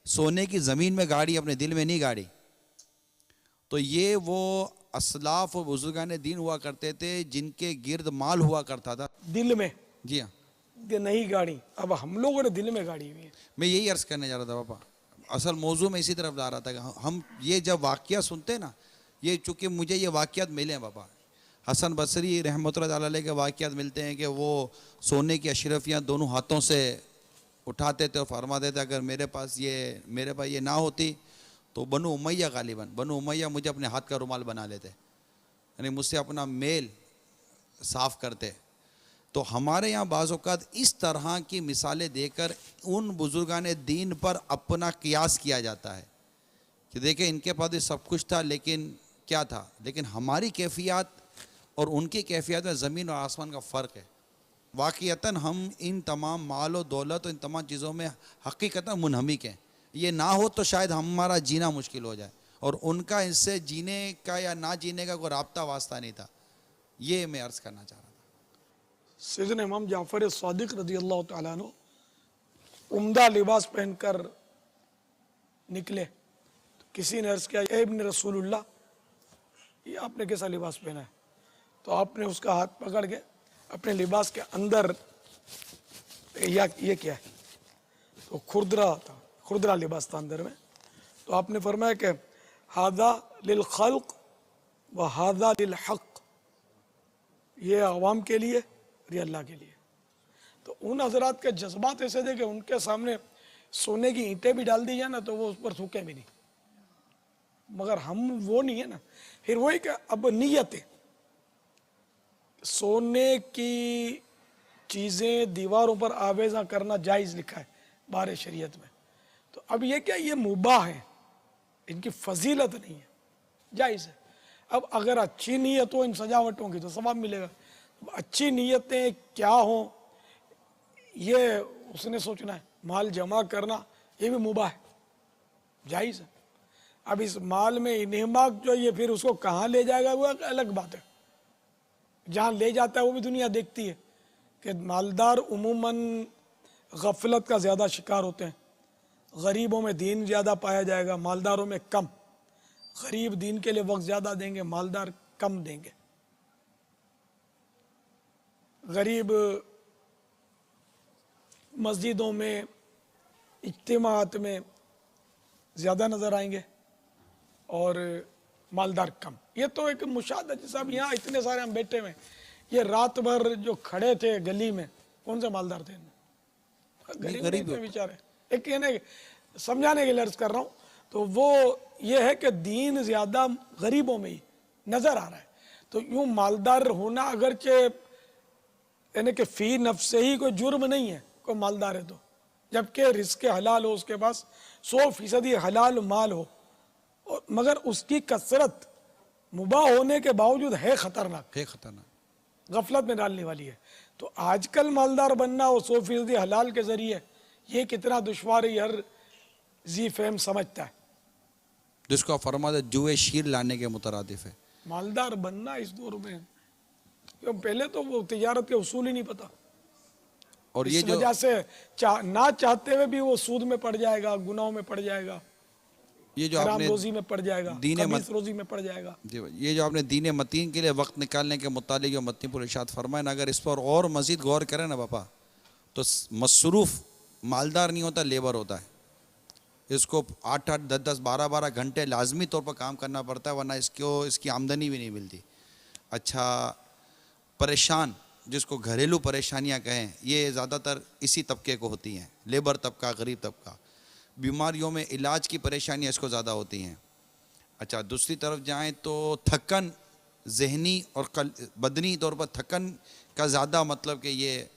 सोने की ज़मीन में गाड़ी, अपने दिल में नहीं गाड़ी। तो ये वो असलाफ और बुजुर्गान दीन हुआ करते थे जिनके गिर्द माल हुआ करता था दिल में। जी हाँ, नहीं गाड़ी, अब हम लोगों ने दिल में गाड़ी हुई है। मैं यही अर्ज़ करने जा रहा था पापा, असल मौजू में इसी तरफ जा रहा था कि हम ये जब वाक़या सुनते ना, ये चूँकि मुझे ये वाक़यात मिले हैं बाबा, हसन बसरी रहमतुल्लाह अलैह के वाक़यात मिलते हैं कि वो सोने की अशरफियाँ दोनों हाथों से उठाते थे और फरमाते थे अगर मेरे पास ये ना होती तो बनु उमैया गालिबन, बनु उमैया मुझे अपने हाथ का रुमाल बना लेते, यानी मुझसे अपना मेल साफ़ करते। तो हमारे यहाँ बाज़ औक़ात इस तरह की मिसालें देकर उन बुजुर्गान दीन पर अपना कियास किया जाता है कि देखें इनके पास सब कुछ था लेकिन क्या था, लेकिन हमारी कैफियत और उनकी कैफियत में ज़मीन और आसमान का फ़र्क है। वाक़ईतन हम इन तमाम माल और दौलत और इन तमाम चीज़ों में हकीकतन मुनहमिक हैं। ये ना हो तो शायद हमारा जीना मुश्किल हो जाए, और उनका इससे जीने का या ना जीने का कोई राब्ता वास्ता नहीं था। ये मैं अर्ज़ करना चाह रहा था। सैयदना इमाम जाफ़र सादिक रज़ी अल्लाह तआला अन्हु उम्दा लिबास पहनकर निकले, तो किसी ने अर्ज़ किया ए इब्न रसूलुल्लाह, ये आपने कैसा लिबास पहना है? तो आपने उसका हाथ पकड़ के अपने लिबास के अंदर ये क्या है? तो खुरदरा लिबास था अंदर में। तो आपने फरमाया कि हादा लिल खल्क व हादा लिल हक, ये अवाम के लिए और ये अल्लाह के लिए। तो उन हजरात के जज्बात ऐसे थे कि उनके सामने सोने की ईंटें भी डाल दी जाए ना तो वो उस पर थूके भी नहीं, मगर हम वो नहीं है ना। फिर वही कि अब नीयतें, सोने की चीज़ें दीवारों पर आवेज़ा करना जायज़ लिखा है बारे शरीयत में। तो अब ये क्या, ये मुबाह है, इनकी फजीलत नहीं है, जायज़ है। अब अगर अच्छी नीयत हो इन सजावटों की तो सवाब मिलेगा। अब अच्छी नीयतें क्या हों ये उसने सोचना है। माल जमा करना ये भी मुबाह है, जायज़ है। अब इस माल में इन्हमाक जो ये फिर उसको कहाँ ले जाएगा वो अलग बात है। जहाँ ले जाता है वो भी दुनिया देखती है कि मालदार उमूमन गफलत का ज़्यादा शिकार होते हैं। गरीबों में दीन ज़्यादा पाया जाएगा, मालदारों में कम। गरीब दीन के लिए वक्त ज़्यादा देंगे, मालदार कम देंगे। गरीब मस्जिदों में इज्तिमात में ज़्यादा नज़र आएंगे और मालदार कम। ये तो एक मुशाहदा, जैसे अब यहाँ इतने सारे हम बैठे हुए, ये रात भर जो खड़े थे गली में कौन से मालदार थे? गरीब थे बेचारे। एक ये समझाने के लिए अर्ज कर रहा हूँ। तो वो ये है कि दीन ज़्यादा गरीबों में ही नज़र आ रहा है। तो यूँ मालदार होना अगरचे यानी कि फ़ी नफ्स से ही कोई जुर्म नहीं है कोई मालदार है तो, जबकि रिस्क हलाल हो, उसके पास 100% हलाल माल हो, और मगर उसकी कसरत मुबाह होने के बावजूद है खतरनाक, गफलत में डालने वाली है। तो आजकल मालदार बनना और 100% हलाल के ज़रिए ये कितना दुश्वार है, हर जी फहम समझता है। जिसको फरमाते जुए शीर लाने के मुतरादिफ है। मालदार बनना इस दौर में क्यों पहले तो वो तिजारत के उसूल ही नहीं पता, और ये इस जो वजह से ना चाहते हुए भी वो सूद में पड़ जाएगा, गुनाहों में पड़ जाएगा, ये जो हराम आपने रोजी में पड़ जाएगा, खबीस रोजी में पड़ जाएगा। ये जो आपने दीन मतीन के लिए वक्त निकालने के मुतालिक जो मतीन पुर इरशाद फरमाए ना, अगर इस पर और मज़ीद गौर करें ना बापा, तो मसरूफ़ मालदार नहीं होता, लेबर होता है। इसको 8-8, 10-10, 12-12 घंटे लाजमी तौर पर काम करना पड़ता है, वरना इसकी आमदनी भी नहीं मिलती। अच्छा, परेशान जिसको घरेलू परेशानियां कहें, ये ज़्यादातर इसी तबके को होती हैं, लेबर तबका, गरीब तबका। बीमारियों में इलाज की परेशानियां इसको ज़्यादा होती हैं। अच्छा, दूसरी तरफ जाएं तो थकन, जहनी और बदनी तौर पर थकन का ज़्यादा मतलब कि ये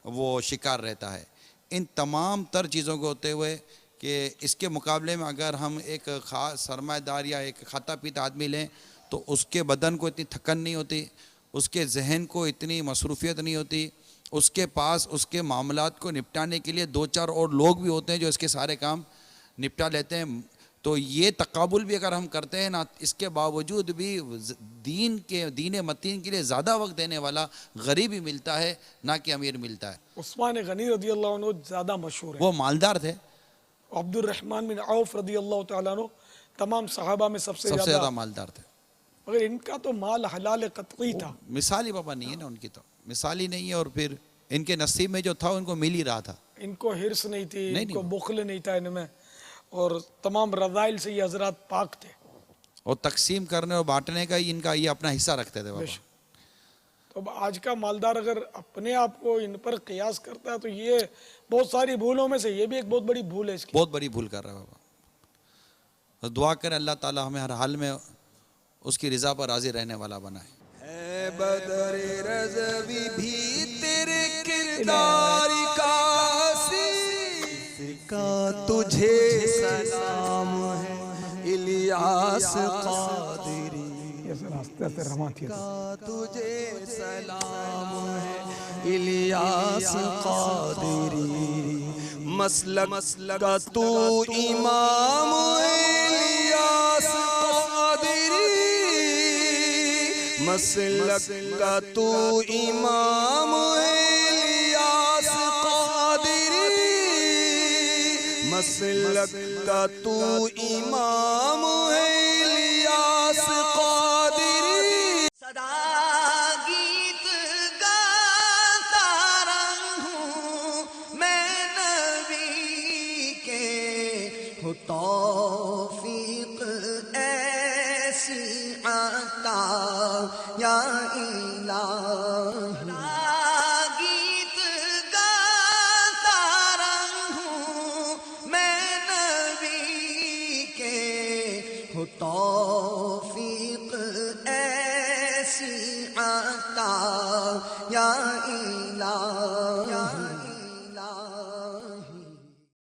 वो शिकार रहता है। इन तमाम तर चीज़ों को होते हुए कि इसके मुकाबले में अगर हम एक ख़ास सरमाएदार या एक खाता पीता आदमी लें तो उसके बदन को इतनी थकन नहीं होती, उसके जहन को इतनी मसरूफियत नहीं होती, उसके पास उसके मामलात को निपटाने के लिए 2-4 और लोग भी होते हैं जो इसके सारे काम निपटा लेते हैं। तो ये तकाबुल भी अगर हम करते हैं ना, इसके बावजूद भी दीन मतीन के लिए ज़्यादा वक्त देने वाला गरीब ही मिलता है, ना कि अमीर मिलता है। उस्मान गनी रदी अल्लाह अन्हु ज़्यादा मशहूर है, वो मालदार थे। अब्दुल रहमान बिन औफ रदी अल्लाह तआला अन्हु तमाम सहाबा में सबसे ज़्यादा मालदार थे, मगर इनका तो माल हलाल कतई था। मिसाल ही बाबा नहीं है ना, उनकी तो मिसाल ही नहीं है। और फिर इनके नसीब में जो था उनको मिल ही रहा था। इनको हिर्स नहीं थी, इनको बुखल नहीं था इनमें, और तमाम रज़ाइल से ये हजरात पाक थे। और तकसीम करने और बांटने का ही इनका ये अपना हिस्सा रखते थे बाबा। तो अब आज का मालदार अगर अपने आप को इन पर कियास करता है तो ये बहुत सारी भूलों में से ये भी एक बहुत बड़ी भूल है इसकी। बहुत बड़ी भूल कर रहा है बाबा। तो दुआ करें अल्लाह ताला हमें हर हाल में उसकी रज़ा पर राज़ी रहने वाला बनाए। है बदरे रज़वी भी तेरे किरदार का तुझे सलाम है इलियास कादरी का तुझे सलाम है इलियास कादरी मसलक का तू इमाम इलियास कादरी मसलक का तू इमाम इलियास कादरी मसलक का तू इमाम है इलियास कादरी। सदा गीत गाता रहूं मैं नबी के, हो तौफीक ऐसी आता या इलाही। तौफीक ऐसी आता या इलाही।